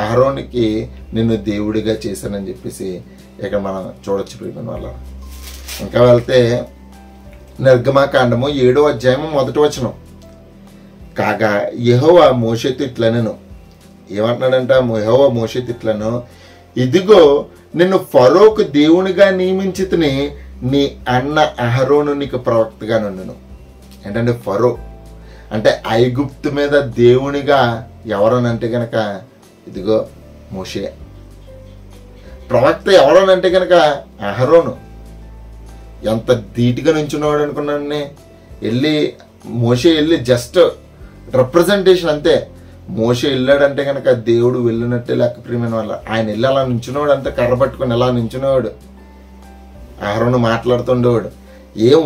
అహరోనికి నిన్ను దేవుడిగా చేశానని చెప్పేసి ఇక్కడ మనం చూడొచ్చు ప్రియమైన వాళ్ళ. ఇంకా వెళ్తే నిర్గమకాండము 7వ అధ్యాయము 1వ వచనం. కాగా యెహోవా మోషేతో ఇట్లనెను, ఏమంటున్నాడంట యెహోవా మోషేతో ఇట్లను, ఇదిగో నిన్ను ఫరోకు దేవునిగా నియమించితిని, నీ అన్న అహరోను నీకు ప్రవక్తగా నుండును. ఏంటంటే ఫరో అంటే ఐగుప్తు మీద దేవునిగా ఎవరనంటే కనుక ఇదిగో మోషే. ప్రవక్త ఎవరనంటే కనుక అహరోను. ఎంత ధీటుగా నించున్నాడు అనుకున్నాను. మోషే వెళ్ళి జస్ట్ రిప్రజెంటేషన్ అంతే. మోషే వెళ్ళాడంటే కనుక దేవుడు వెళ్ళినట్టే లెక్క ప్రియమైన వాళ్ళ. ఆయన వెళ్ళి అలా నించునేవాడు, అంతే కర్ర పట్టుకొని ఎలా నించునేవాడు. అహరోను మాట్లాడుతుండేవాడు.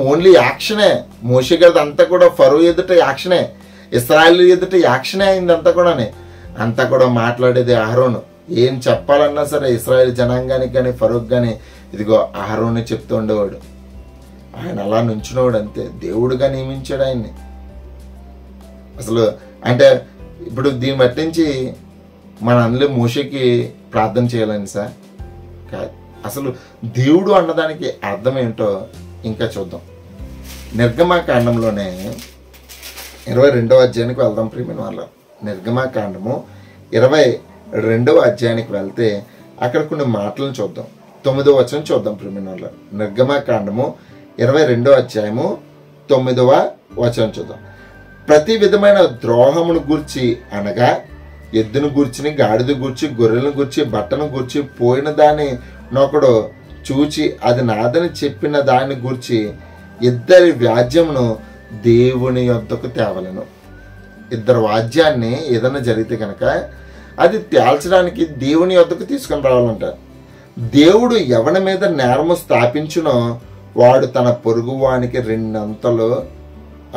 ఓన్లీ యాక్షనే. మోషే గారిది అంతా కూడా ఫరో ఎదుట యాక్షనే, ఇశ్రాయేలు ఎదుట యాక్షనే అయింది అంతా కూడానే. అంతా కూడా మాట్లాడేది అహరోను. ఏం చెప్పాలన్నా సరే ఇశ్రాయేలు జనాంగానికి కానీ ఫరోకి కానీ ఇదిగో అహరోనే చెప్తూ ఉండేవాడు. ఆయన అలా నుంచునేవాడు అంతే, దేవుడుగా నియమించాడు ఆయన్ని. అసలు అంటే ఇప్పుడు దీన్ని బట్టించి మన అందులో మోషేకి ప్రార్థన చేయాలని సార్ కాదు. అసలు దేవుడు అన్నదానికి అర్థం ఏంటో ఇంకా చూద్దాం. నిర్గమాకాండంలోనే 22వ అధ్యాయానికి వెళ్దాం ప్రియమైన వాళ్ళ. నిర్గమాకాండము 22వ అధ్యాయానికి వెళ్తే అక్కడ కొన్ని మాటలను చూద్దాం. 9వ వచనం చూద్దాం ప్రియమైన వాళ్ళ. నిర్గమాకాండము 22వ అధ్యాయము 9వ వచనం చూద్దాం. ప్రతి విధమైన ద్రోహమును గూర్చి అనగా ఎద్దును గూర్చిని, గాడిద గూర్చి, గొర్రెలను గూర్చి, బట్టను గూర్చి, పోయిన దాని నొకడు చూచి అది నాదని చెప్పిన దాని గూర్చి ఇద్దరి వ్యాజ్యమును దేవుని యొద్దకు తేవలను. ఇద్దరు వాద్యాన్ని ఏదైనా జరిగితే కనుక అది తేల్చడానికి దేవుని యొద్దకు తీసుకొని రావాలంట. దేవుడు ఎవరి మీద నేరము స్థాపించునో వాడు తన పొరుగువానికి 2 అంతలు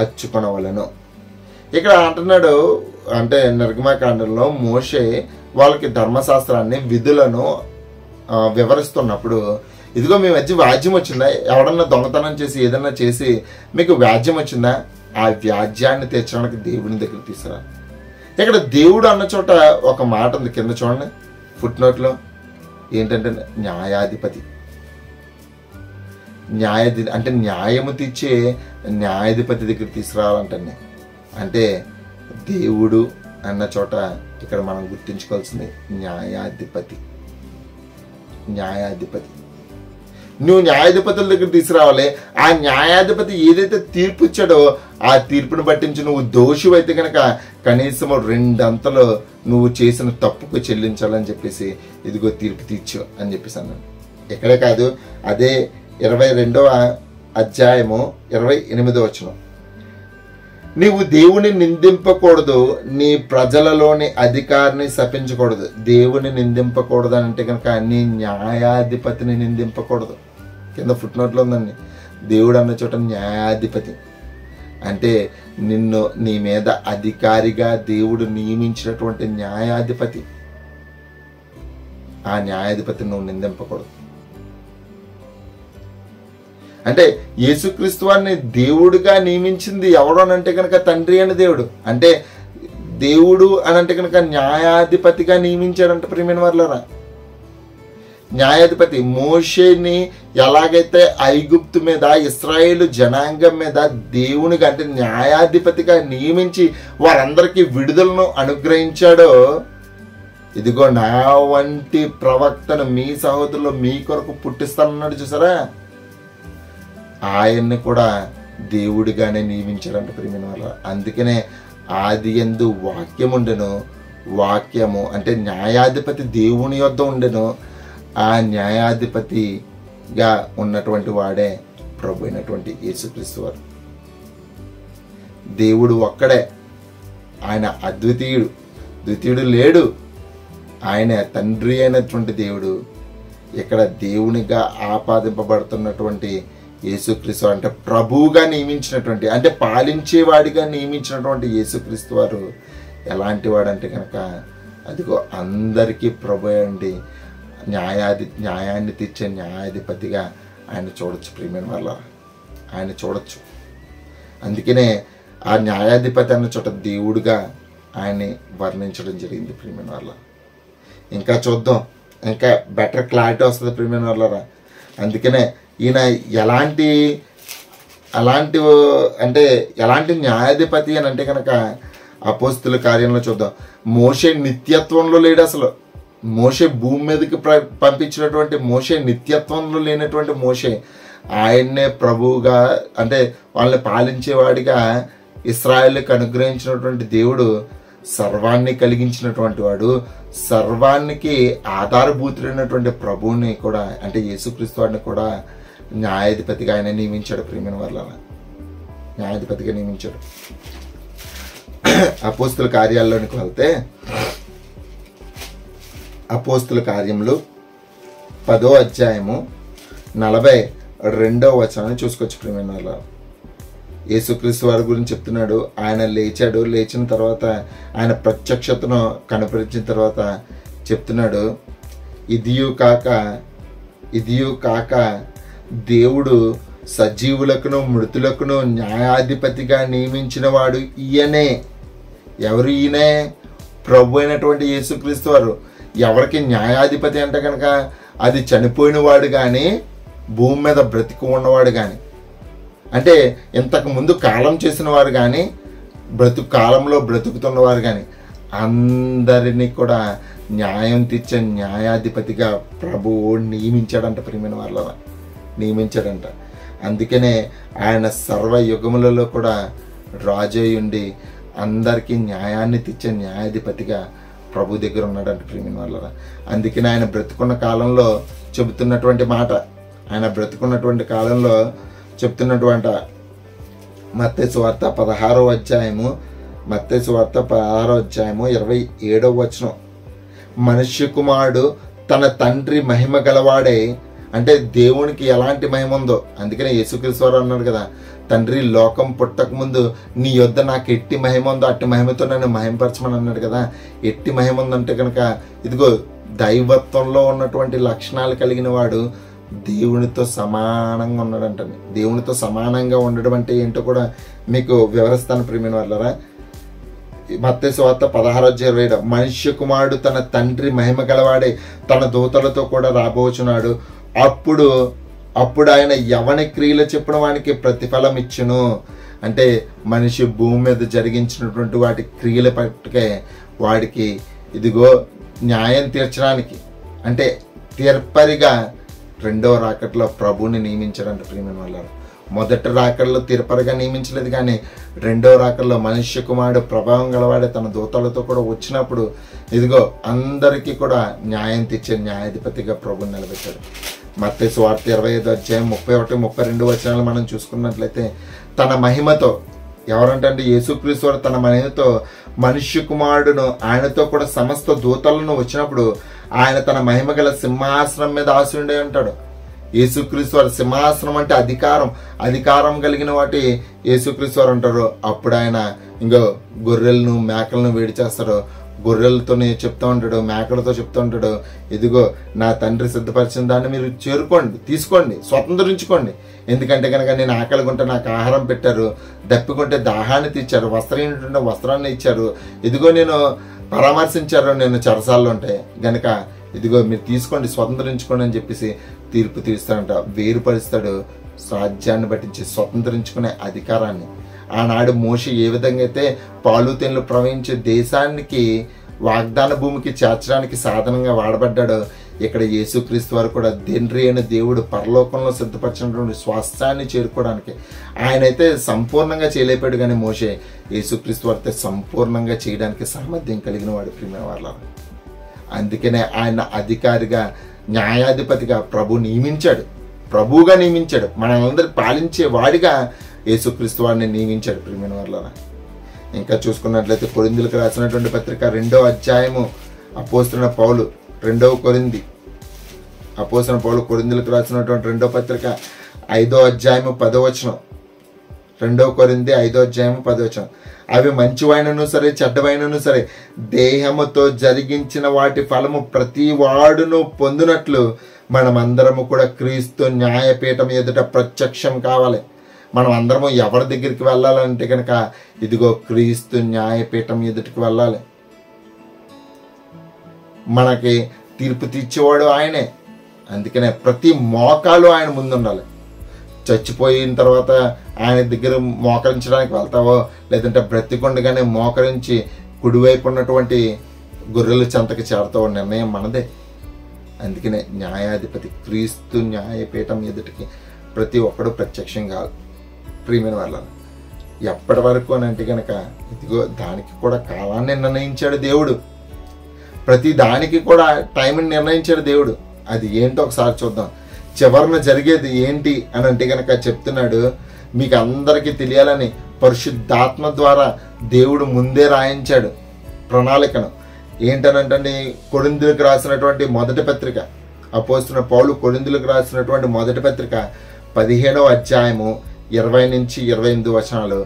అచ్చుకొనవలను. ఇక్కడ అంటున్నాడు, అంటే నిర్గమాకాండంలో మోషే వాళ్ళకి ధర్మశాస్త్రాన్ని, విధులను వివరిస్తున్నప్పుడు, ఇదిగో మీ మధ్య వ్యాజ్యం వచ్చిందా, ఎవడన్నా దొంగతనం చేసి ఏదన్నా చేసి మీకు వ్యాజ్యం వచ్చిందా, ఆ వ్యాజ్యాన్ని తీర్చడానికి దేవుని దగ్గర తీసుకురా. ఇక్కడ దేవుడు అన్న చోట ఒక మాట ఉంది, కింద చూడండి ఫుట్నోట్లో. ఏంటంటే న్యాయాధిపతి. అంటే న్యాయము తీర్చే న్యాయాధిపతి దగ్గర తీసుకురావాలంటే, అంటే దేవుడు అన్న చోట ఇక్కడ మనం గుర్తించుకోవాల్సింది న్యాయాధిపతి. నువ్వు న్యాయాధిపతుల దగ్గర తీసుకురావాలి. ఆ న్యాయాధిపతి ఏదైతే తీర్పు ఇచ్చాడో ఆ తీర్పును పట్టించి నువ్వు దోషివైతే కనుక కనీసం 2 అంతలు నువ్వు చేసిన తప్పుకు చెల్లించాలని చెప్పేసి ఇదిగో తీర్పు తీర్చు అని చెప్పేసి అన్నాను. ఎక్కడే కాదు, అదే 22వ అధ్యాయము 28వ వచనం. నీవు దేవుని నిందింపకూడదు, నీ ప్రజలలోని అధికారిని శపించకూడదు. దేవుని నిందింపకూడదు అని అంటే కనుక నీ న్యాయాధిపతిని నిందింపకూడదు. కింద ఫుట్నోట్లో ఉందండి, దేవుడు అన్న చోట న్యాయాధిపతి అంటే నీ మీద అధికారిగా దేవుడు నియమించినటువంటి న్యాయాధిపతి. ఆ న్యాయాధిపతిని నువ్వు నిందింపకూడదు. అంటే యేసుక్రీస్తు వారిని దేవుడిగా నియమించింది ఎవరు అని అంటే కనుక తండ్రి అని దేవుడు. అంటే దేవుడు అని అంటే కనుక న్యాయాధిపతిగా నియమించాడంట ప్రియమైన వాళ్ళరా. న్యాయాధిపతి మోషేని ఎలాగైతే ఐగుప్తు మీద, ఇశ్రాయేలు జనాంగం మీద దేవునిగా అంటే న్యాయాధిపతిగా నియమించి వారందరికీ విడుదలను అనుగ్రహించాడో, ఇదిగో నా వంటి ప్రవక్తను మీ సహోదరులు మీ కొరకు పుట్టిస్తానన్నాడు చూసారా, ఆయన్ని కూడా దేవుడిగానే నియమించాడంట ప్రియమైన వాళ్ళ. అందుకనే ఆది యందు వాక్యం ఉండెను, వాక్యము అంటే న్యాయాధిపతి దేవుని యొద్ద ఉండెను, ఆ న్యాయాధిపతిగా ఉన్నటువంటి వాడే ప్రభు అయినటువంటి యేసుక్రీస్తు వారు. దేవుడు ఒక్కడే, ఆయన అద్వితీయుడు, ద్వితీయుడు లేడు. ఆయన తండ్రి అయినటువంటి దేవుడు. ఇక్కడ దేవునిగా ఆపాదింపబడుతున్నటువంటి యేసుక్రీస్తు అంటే ప్రభువుగా నియమించినటువంటి, అంటే పాలించేవాడిగా నియమించినటువంటి యేసుక్రీస్తు వారు ఎలాంటి వాడంటే కనుక అదిగో అందరికీ ప్రభు అండి, న్యాయాన్ని తీర్చే న్యాయాధిపతిగా ఆయన చూడొచ్చు ప్రియమైన వాళ్ళ. ఆయన చూడొచ్చు. అందుకనే ఆ న్యాయాధిపతి అన్న చోట దేవుడిగా ఆయన్ని వర్ణించడం జరిగింది ప్రియమైన వాళ్ళ. ఇంకా చూద్దాం, ఇంకా బెటర్ క్లారిటీ వస్తుంది ప్రియమైన వాళ్ళరా. అందుకనే ఈయన ఎలాంటి న్యాయాధిపతి అని అంటే కనుక అపోస్తుల కార్యంలో చూద్దాం. మోషే నిత్యత్వంలో లేడు అసలు. మోషే భూమి మీదకి పంపించినటువంటి మోషే నిత్యత్వంలో లేనటువంటి మోషే ఆయన్నే ప్రభువుగా అంటే వాళ్ళని పాలించేవాడిగా ఇశ్రాయేలుకి అనుగ్రహించినటువంటి దేవుడు, సర్వాన్ని కలిగించినటువంటి వాడు, సర్వానికి ఆధారభూతుడైనటువంటి ప్రభువుని కూడా అంటే యేసుక్రీస్తు వాడిని కూడా న్యాయాధిపతిగా ఆయన నియమించాడు ప్రియమైన వాళ్ళ. న్యాయాధిపతిగా నియమించాడు. అపోస్తుల కార్యాల్లోనికి వెళ్తే అపోస్తుల కార్యములు 10వ అధ్యాయము 42వ వచనాన్ని చూసుకోవచ్చు ప్రియమైన వాళ్ళ. యేసుక్రీస్తు వారి గురించి చెప్తున్నాడు. ఆయన లేచాడు, లేచిన తర్వాత ఆయన ప్రత్యక్షతను కనపరిచిన తర్వాత చెప్తున్నాడు, ఇదియు కాక దేవుడు సజీవులకును మృతులకును న్యాయాధిపతిగా నియమించిన వాడు ఈయనే. ఎవరు ఈయనే? ప్రభు అయినటువంటి యేసుక్రీస్తు వారు. ఎవరికి న్యాయాధిపతి అంటే కనుక అది చనిపోయిన వాడు కానీ భూమి మీద బ్రతికి ఉన్నవాడు కానీ. అంటే ఇంతకు ముందు కాలం చేసిన వారు కానీ కాలంలో బ్రతుకుతున్నవారు కానీ అందరినీ కూడా న్యాయం తీర్చే న్యాయాధిపతిగా ప్రభువు నియమించాడంట. ప్రియమైన వాళ్ళ నియమించాడంట. అందుకనే ఆయన సర్వయుగములలో కూడా రాజు ఉండి అందరికీ న్యాయాన్ని తెచ్చే న్యాయాధిపతిగా ప్రభు దగ్గర ఉన్నాడంట. ప్రియమైన వాళ్ళ అందుకనే ఆయన బ్రతుకున్న కాలంలో చెబుతున్నటువంటి మాట, ఆయన బ్రతుకున్నటువంటి కాలంలో చెప్తున్నటువంటి మత్తయి సువార్త 16వ అధ్యాయము 27వ వచనం, మనుష్య కుమారుడు తన తండ్రి మహిమ గలవాడే. అంటే దేవునికి ఎలాంటి మహిమ ఉందో, అందుకనే యేసుక్రీస్తు వారు అన్నాడు కదా, తండ్రి లోకం పుట్టక ముందు నీ యొద్ద నాకు ఎట్టి మహిమ ఉందో అట్టి మహిమతో నన్ను మహిమపరచమని అన్నాడు కదా. ఎట్టి మహిమ ఉందంటే కనుక ఇదిగో దైవత్వంలో ఉన్నటువంటి లక్షణాలు కలిగిన వాడు దేవునితో సమానంగా ఉన్నాడంటండి. దేవునితో సమానంగా ఉండడం అంటే ఏంటో కూడా మీకు వివరిస్తాను ప్రియమైన వాళ్ళరా. మత్తయి సువార్త 16:27, మనుష్య కుమారుడు తన తండ్రి మహిమ గలవాడే తన దూతలతో కూడా రాబోచున్నాడు. అప్పుడు ఆయన యవని క్రియలు చెప్పిన వానికి ప్రతిఫలం ఇచ్చును. అంటే మనిషి భూమి మీద జరిగించినటువంటి వాటి క్రియల పట్టుకే వాడికి ఇదిగో న్యాయం తీర్చడానికి, అంటే తీర్పరిగా రెండవ రాకట్లో ప్రభువుని నియమించాడంట. ప్రియమైన వాళ్ళు మొదటి రాకల్లో తీర్పరిగా నియమించలేదు, కానీ రెండవ రాకల్లో మనుష్య కుమారుడు ప్రభావం గలవాడే తన దూతలతో కూడా వచ్చినప్పుడు ఇదిగో అందరికీ కూడా న్యాయం తీర్చే న్యాయాధిపతిగా ప్రభుని నిలబెట్టాడు. మత్తయి సువార్త 25:31-32 వచనాలు మనం చూసుకున్నట్లయితే తన మహిమతో, ఎవరంటే యేసుక్రీస్తు వారు తన మహిమతో మనుష్య కుమారుడును ఆయనతో కూడా సమస్త దూతలను వచ్చినప్పుడు ఆయన తన మహిమ గల సింహాసనం మీద ఆసీనుడై ఉంటాడు. యేసుక్రీస్తు వారు సింహాసనం అంటే అధికారం కలిగిన వాటి యేసుక్రీస్తు వారు అంటారు. అప్పుడు ఆయన ఇంకో గొర్రెలను మేకలను వేడి చేస్తాడు. గొర్రెలతోనే చెప్తూ ఉంటాడు, మేకలతో చెప్తూ ఉంటాడు, ఇదిగో నా తండ్రి సిద్ధపరిచిన దాన్ని మీరు తీసుకోండి, స్వతంత్రించుకోండి. ఎందుకంటే కనుక నేను ఆకలిగుంటే నాకు ఆహారం పెట్టారు, దప్పికుంటే దాహాన్ని తీర్చారు, వస్త్రం వస్త్రాన్ని ఇచ్చారు, ఇదిగో నేను పరామర్శించారు, నేను చెరసాల్లో ఉంటాయి గనక ఇదిగో మీరు తీసుకోండి, స్వతంత్రించుకోండి అని చెప్పేసి తీర్పు తీరుస్తాడంట. వేరుపరుస్తాడు రాజ్యాన్ని బట్టించి స్వతంత్రించుకునే అధికారాన్ని. ఆనాడు మోషే ఏ విధంగా అయితే పాలు తేనెలు ప్రవహించే దేశానికి వాగ్దాన భూమికి చేర్చడానికి సాధనంగా వాడబడ్డాడో, ఇక్కడ యేసుక్రీస్తు వారు కూడా తండ్రి అయిన దేవుడు పరలోకంలో సిద్ధపరిచినటువంటి స్వాస్థ్యాన్ని చేరుకోవడానికి ఆయనైతే సంపూర్ణంగా చేయలేపాడు, కానీ మోషే యేసుక్రీస్తు వారితో సంపూర్ణంగా చేయడానికి సామర్థ్యం కలిగిన వాడు ప్రియమైన వాళ్ళ. అందుకనే ఆయన అధికారిగా న్యాయాధిపతిగా ప్రభువుగా నియమించాడు. మనందరి పాలించే వాడిగా యేసుక్రీస్తు వారిని నియమించాడు ప్రియమైన వాళ్ళ. ఇంకా చూసుకున్నట్లయితే కొరింథీయులకు రాసినటువంటి పత్రిక 2వ అధ్యాయము అపోస్తలుడైన పౌలు కొరింథీయులకు రాసినటువంటి 2వ పత్రిక 5వ అధ్యాయము 10వ వచనం. 2 కొరింథీ 5వ అధ్యాయము 10వ వచనం, అవి మంచివైనను సరే చెడ్డవైనను సరే దేహముతో జరిగించిన వాటి ఫలము ప్రతి వాడును పొందినట్లు మనమందరము కూడా క్రీస్తు న్యాయపీఠం ఎదుట ప్రత్యక్షం కావాలి. మనం అందరము ఎవరి దగ్గరికి వెళ్ళాలంటే కనుక ఇదిగో క్రీస్తు న్యాయపీఠం ఎదుటికి వెళ్ళాలి. మనకి తీర్పు తీర్చేవాడు ఆయనే. అందుకనే ప్రతి మోకాలు ఆయన ముందుండాలి. చచ్చిపోయిన తర్వాత ఆయన దగ్గర మోకరించడానికి వెళ్తావో, లేదంటే బ్రతికొండగానే మోకరించి కుడివైపు ఉన్నటువంటి గొర్రెల చెంతకి చేరతావో నిర్ణయం మనదే. అందుకనే న్యాయాధిపతి క్రీస్తు న్యాయపీఠం ఎదుటికి ప్రతి ఒక్కడు ప్రత్యక్షం కాదు ప్రియమైన వాళ్ళ. ఎప్పటి వరకు అని అంటే కనుక ఇదిగో దానికి కూడా కాలాన్ని నిర్ణయించాడు దేవుడు. ప్రతి దానికి కూడా టైంని నిర్ణయించాడు దేవుడు. అది ఏంటో ఒకసారి చూద్దాం. చివరన జరిగేది ఏంటి అని అంటే కనుక చెప్తున్నాడు, మీకు అందరికీ తెలియాలని పరిశుద్ధాత్మ ద్వారా దేవుడు ముందే రాయించాడు ప్రణాళికను. ఏంటనంటే కొరింథీయులకు రాసినటువంటి మొదటి పత్రిక, అపోస్తలుడైన పౌలు కొరింథీయులకు రాసినటువంటి మొదటి పత్రిక 15వ అధ్యాయము 20-28 వచనాలు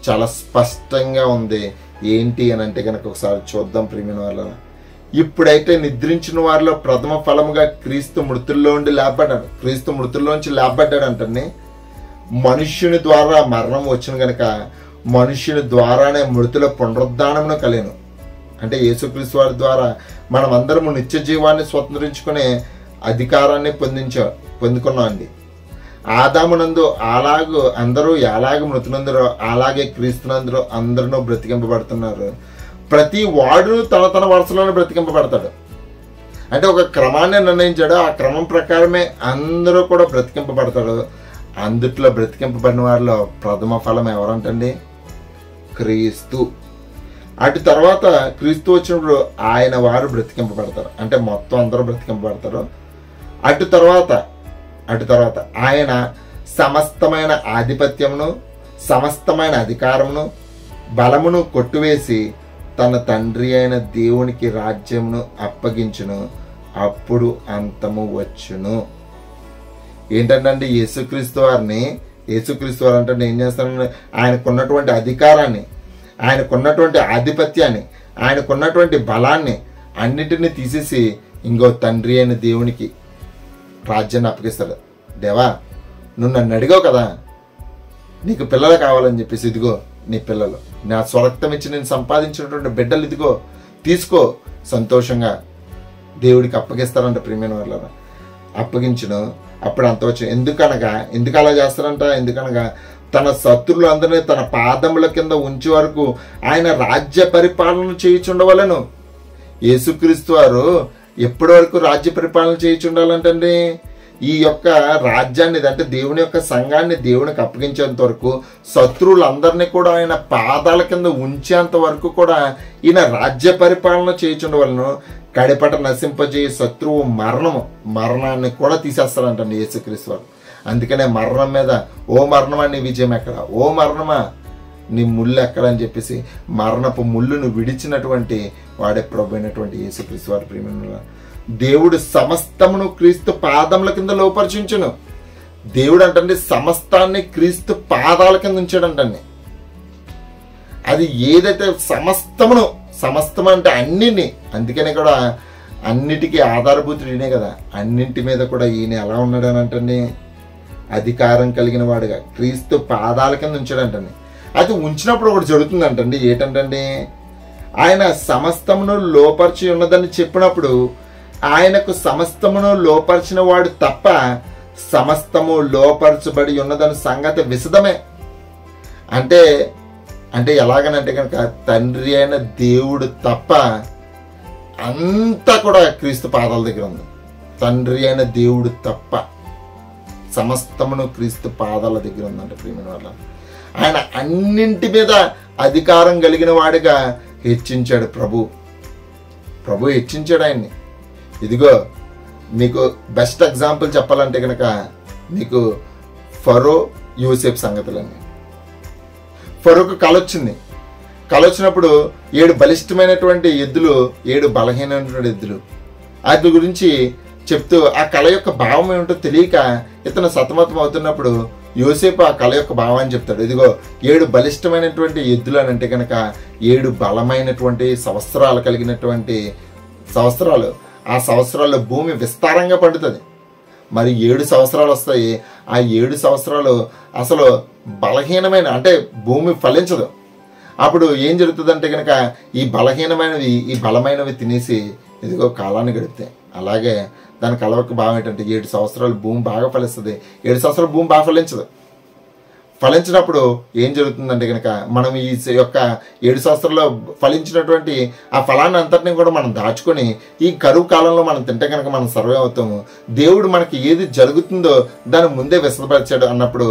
చాలా స్పష్టంగా ఉంది. ఏంటి అని అంటే కనుక ఒకసారి చూద్దాం ప్రియమైన వాళ్ళ. ఇప్పుడైతే నిద్రించిన వారిలో ప్రథమ ఫలముగా క్రీస్తు మృతుల్లోంచి లేపబడ్డాడు అంటే మనుష్యుని ద్వారా మరణం వచ్చిన కనుక మనుష్యుని ద్వారానే మృతుల పునరుద్ధానమును కలిగెను. అంటే యేసుక్రీస్తు వారి ద్వారా మనం అందరము నిత్య జీవాన్ని స్వతంత్రించుకునే అధికారాన్ని పొందుకున్నాం అండి. ఆదామునందు అలాగూ అందరూ ఎలాగ మృతులందరూ అలాగే క్రీస్తునందరూ అందరూ బ్రతికింపబడుతున్నారు. ప్రతి వాడు తన తన వరుసలోనే బ్రతికింపబడతాడు. అంటే ఒక క్రమాన్ని నిర్ణయించాడు, ఆ క్రమం ప్రకారమే అందరూ కూడా బ్రతికింపబడతాడు. అందుట్లో బ్రతికింపబడిన వారిలో ప్రథమ ఫలం ఎవరంటండి? క్రీస్తు. అటు తర్వాత క్రీస్తు వచ్చినప్పుడు ఆయన వారు బ్రతికింపబడతారు, అంటే మొత్తం అందరూ బ్రతికింపబడతారు. అటు తర్వాత ఆయన సమస్తమైన ఆధిపత్యమును సమస్తమైన అధికారమును బలమును కొట్టువేసి తన తండ్రి అయిన దేవునికి రాజ్యమును అప్పగించును, అప్పుడు అంతము వచ్చును. ఏంటంటే యేసుక్రీస్తు వారు అంటే ఏం చేస్తారంటే ఆయనకున్నటువంటి అధికారాన్ని, ఆయనకున్నటువంటి ఆధిపత్యాన్ని, ఆయనకున్నటువంటి బలాన్ని అన్నిటినీ తీసేసి ఇంకో తండ్రి అయిన దేవునికి రాజ్యాన్ని అప్పగిస్తాడు. దేవా, నువ్వు నన్ను అడిగావు కదా నీకు పిల్లలు కావాలని చెప్పేసి, ఇదిగో నీ పిల్లలు, నా స్వరక్తం ఇచ్చి నేను సంపాదించినటువంటి బిడ్డలు, ఇదిగో తీసుకో, సంతోషంగా దేవుడికి అప్పగిస్తారంట. ప్రియమైన వాళ్ళ అప్పగించును, అప్పుడు అంత వచ్చి ఎందుకు అలా చేస్తారంట? ఎందుకనగా తన శత్రువులందరినీ తన పాదముల కింద ఉంచే వరకు ఆయన రాజ్య పరిపాలన చేయుచుండవలను. యేసుక్రీస్తు వారు ఎప్పటి వరకు రాజ్య పరిపాలన చేయుచుండాలంటండి? ఈ యొక్క రాజ్యాన్ని, అంటే దేవుని యొక్క సంఘాన్ని దేవునికి అప్పగించేంత వరకు, శత్రువులందరినీ కూడా ఆయన పాదాల కింద ఉంచేంత వరకు కూడా ఈయన రాజ్య పరిపాలన చేయుచుండవలను. కడిపట నశింపజేయ శత్రువు మరణాన్ని కూడా తీసేస్తారంటండి యేసుక్రీస్తు వారు. అందుకనే మరణం మీద, ఓ మరణమా నీ విజయం ఎక్కడ, ఓ మరణమా నీ ముళ్ళు ఎక్కడ అని చెప్పేసి మరణపు ముళ్ళును విడిచినటువంటి వాడే ప్రభు అయినటువంటి యేసుక్రీస్తు వారి. ప్రియమైన దేవుడు సమస్తమును క్రీస్తు పాదముల కింద లోపరిచించును. దేవుడు అంటండి సమస్తాన్ని క్రీస్తు పాదాల కింద ఉంచాడంటండి. అది ఏదైతే సమస్తం అంటే అన్నిని, అందుకనే కూడా అన్నిటికీ ఆధారభూతుడు ఈయనే కదా. అన్నింటి మీద కూడా ఈయన ఎలా ఉన్నాడని అంటండి? అధికారం కలిగిన వాడుగా క్రీస్తు పాదాల కింద ఉంచాడంటండి. అది ఉంచినప్పుడు ఒకటి జరుగుతుందంటండి. ఏంటంటండి? ఆయన సమస్తమును లోపరిచి ఉన్నదని చెప్పినప్పుడు ఆయనకు సమస్తమును లోపరిచిన వాడు తప్ప సమస్తము లోపరచబడి ఉన్నదని సంగతి విశదమే. అంటే ఎలాగనంటే కనుక తండ్రి అయిన దేవుడు తప్ప అంతా కూడా క్రీస్తు పాదాల దగ్గర ఉంది. తండ్రి అయిన దేవుడు తప్ప సమస్తమును క్రీస్తు పాదాల దగ్గర ఉందంట. ప్రియమైన వాళ్ళ, ఆయన అన్నింటి మీద అధికారం కలిగిన వాడిగా హెచ్చించాడు ప్రభు హెచ్చించాడు ఆయన్ని. ఇదిగో మీకు బెస్ట్ ఎగ్జాంపుల్ చెప్పాలంటే కనుక మీకు ఫరో యోసేపు సంగతులన్నీ. ఫరోకు కలొచ్చినప్పుడు 7 బలిష్టమైనటువంటి ఎద్దులు, 7 బలహీనమైనటువంటి ఎద్దులు, వాటి గురించి చెప్తూ ఆ కళ యొక్క భావం ఏమిటో తెలియక ఇతను సతమతం అవుతున్నప్పుడు యోసేపు ఆ కళ యొక్క భావాన్ని చెప్తాడు. ఇదిగో 7 బలిష్టమైనటువంటి ఎద్దులు అని అంటే కనుక 7 బలమైనటువంటి సంవత్సరాలు కలిగినటువంటి సంవత్సరాలు. ఆ సంవత్సరాల్లో భూమి విస్తారంగా పండుతుంది. మరి 7 సంవత్సరాలు వస్తాయి. ఆ 7 సంవత్సరాలు అసలు బలహీనమైన, అంటే భూమి ఫలించదు. అప్పుడు ఏం జరుగుతుందంటే కనుక ఈ బలహీనమైనవి ఈ బలమైనవి తినేసి ఇదిగో కాలాన్ని గడిపితే, అలాగే దానికి అలవక భావం ఏంటంటే 7 సంవత్సరాలు భూమి బాగా ఫలిస్తుంది, 7 సంవత్సరాలు భూమి బాగా ఫలించదు. ఫలించినప్పుడు ఏం జరుగుతుందంటే కనుక మనం ఈ యొక్క 7 సంవత్సరాల్లో ఫలించినటువంటి ఆ ఫలాన్ని అంతటినీ కూడా మనం దాచుకొని ఈ కరువు కాలంలో మనం తింటే కనుక మనం సర్వే అవుతాము. దేవుడు మనకి ఏది జరుగుతుందో దాన్ని ముందే విశదపరిచాడు అన్నప్పుడు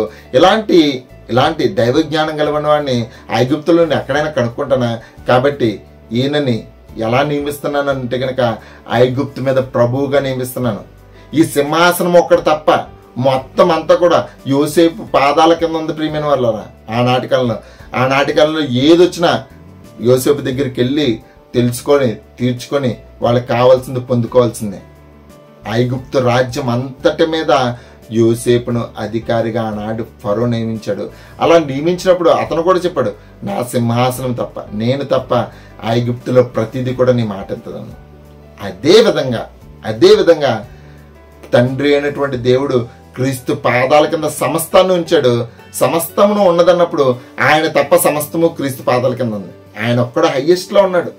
ఇలాంటి దైవ జ్ఞానం కలిగిన వాడిని ఐగుప్తులో ఎక్కడైనా కనుక్కుంటానా? కాబట్టి ఈయనని ఎలా నియమిస్తున్నాను అంటే కనుక ఐగుప్తు మీద ప్రభువుగా నియమిస్తున్నాను. ఈ సింహాసనం ఒక్కటి తప్ప మొత్తం అంతా కూడా యోసేపు పాదాల కింద ఉంది. ప్రియమైన వాళ్ళరా, ఆ నాటికల్లో ఏదొచ్చినా యోసేపు దగ్గరికి వెళ్ళి తెలుసుకొని తీర్చుకొని వాళ్ళకి కావాల్సింది పొందుకోవాల్సిందే. ఐగుప్తు రాజ్యం అంతటి మీద యోసేపును అధికారిగా ఆనాడు ఫరో నియమించాడు. అలా నియమించినప్పుడు అతను కూడా చెప్పాడు, నా సింహాసనం తప్ప, నేను తప్ప ఐగుప్తులో ప్రతిదీ కూడా నీ మాట ఎత్తదను. అదే విధంగా తండ్రి అయినటువంటి దేవుడు క్రీస్తు పాదాల కింద సమస్తాన్ని ఉంచాడు. సమస్తమును ఉన్నదన్నప్పుడు ఆయన తప్ప సమస్తము క్రీస్తు పాదాల కింద ఉంది. ఆయన ఒక్కడ హైయెస్ట్లో ఉన్నాడు.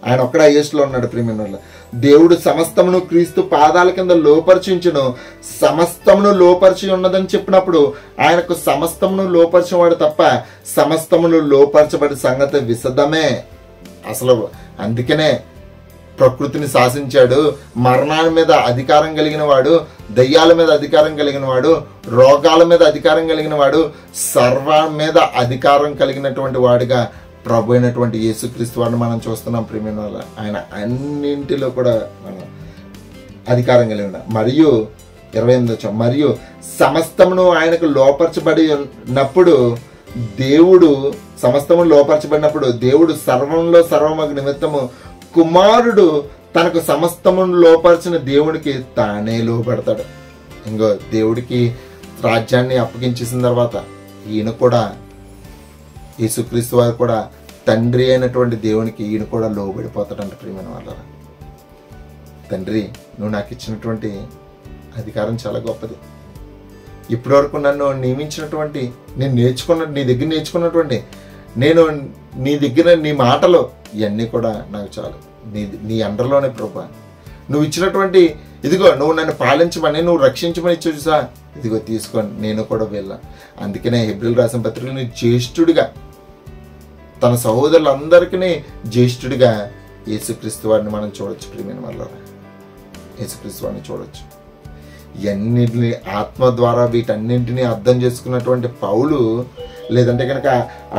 ఆయన ఒక్కడ హైయెస్ట్లో ఉన్నాడు ప్రియమైన వాళ్ళ. దేవుడు సమస్తమును క్రీస్తు పాదాల కింద లోపరిచించును. సమస్తమును లోపరిచి ఉన్నదని చెప్పినప్పుడు ఆయనకు సమస్తమును లోపరిచేవాడు తప్ప సమస్తమును లోపరచబడి సంగతి విశదమే. అసలు అందుకనే ప్రకృతిని శాసించాడు. మరణాల మీద అధికారం కలిగిన వాడు, దయ్యాల మీద అధికారం కలిగిన వాడు, రోగాల మీద అధికారం కలిగిన వాడు, సర్వ మీద అధికారం కలిగినటువంటి వాడిగా ప్రభు అయినటువంటి యేసుక్రీస్తు వారిని మనం చూస్తున్నాం ప్రియమైన వాళ్ళ. ఆయన అన్నింటిలో కూడా మనం అధికారం కలిగిన. మరియు 28 మరియు సమస్తమును ఆయనకు లోపరచబడి ఉన్నప్పుడు దేవుడు సమస్తమును లోపరచబడినప్పుడు దేవుడు సర్వంలో సర్వమగు నిమిత్తము కుమారుడు తనకు సమస్తమును లోపరిచిన దేవుడికి తానే లోపడతాడు. ఇంకో దేవుడికి రాజ్యాన్ని అప్పగించేసిన తర్వాత ఈయన కూడా యేసుక్రీస్తు వారు కూడా తండ్రి అయినటువంటి దేవునికి ఈయన కూడా లోబడిపోతాడంట ప్రియమైన వాళ్ళ. తండ్రి, నువ్వు నాకు ఇచ్చినటువంటి అధికారం చాలా గొప్పది. ఇప్పటివరకు నన్ను నియమించినటువంటి నేను నీ దగ్గర నేర్చుకున్నటువంటి నేను నీ దగ్గర నీ మాటలు ఇవన్నీ కూడా నాకు చాలు. నీ అండర్లోనే ప్రభా నువ్వు ఇచ్చినటువంటి ఇదిగో నువ్వు నన్ను పాలించమని నువ్వు రక్షించమని చూసా ఇదిగో తీసుకొని నేను కూడా వెళ్ళా. అందుకనే హెబ్రీయులకు రాసిన పత్రికలో జ్యేష్ఠుడిగా తన సహోదరులందరికీ జ్యేష్ఠుడిగా యేసుక్రీస్తు వారిని మనం చూడొచ్చు ప్రియమైన వాళ్ళ. యేసుక్రీస్తు వారిని చూడొచ్చు. ఇవన్నిటిని ఆత్మ ద్వారా వీటన్నింటినీ అర్థం చేసుకున్నటువంటి పౌలు లేదంటే కనుక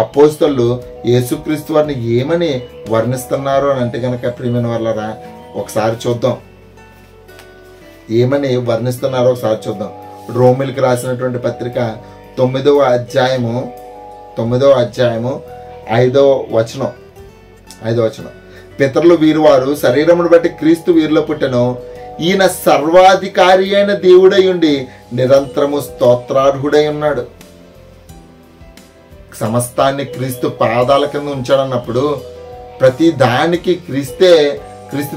అపోస్తలులు యేసుక్రీస్తు వారిని ఏమని వర్ణిస్తున్నారు అని అంటే కనుక ప్రియమైన వాళ్ళరా ఒకసారి చూద్దాం. ఏమని వర్ణిస్తున్నారో ఒకసారి చూద్దాం. రోమిలకు రాసినటువంటి పత్రిక 9వ అధ్యాయము 5వ వచనం. పితరులు వీరు వారు శరీరమును బట్టి క్రీస్తు వీరిలో పుట్టెను. ఈయన సర్వాధికారి అయిన దేవుడై ఉండి నిరంతరము స్తోత్రార్హుడై ఉన్నాడు. సమస్తాన్ని క్రీస్తు పాదాల కింద ఉంచాడన్నప్పుడు ప్రతి దానికి క్రీస్తు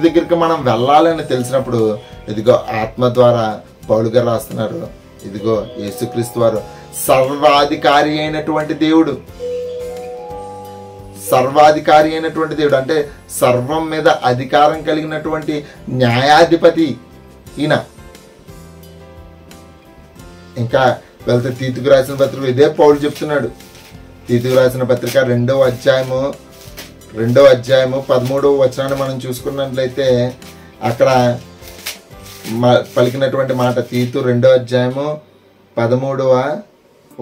దగ్గరికి మనం వెళ్ళాలని తెలిసినప్పుడు ఇదిగో ఆత్మ ద్వారా పౌలు గారు రాస్తున్నారు. ఇదిగో యేసుక్రీస్తు వారు సర్వాధికారి అయినటువంటి దేవుడు. సర్వాధికారి అయినటువంటి దేవుడు అంటే సర్వం మీద అధికారం కలిగినటువంటి న్యాయాధిపతి ఈయన. ఇంకా వెళ్తే తీతుకు రాసిన పత్రిక ఇదే పౌలు చెప్తున్నాడు. తీతుకు రాసిన పత్రిక 2వ అధ్యాయము 13వ వచనాన్ని మనం చూసుకున్నట్లయితే అక్కడ పలికినటువంటి మాట తీతు 2వ అధ్యాయము 13వ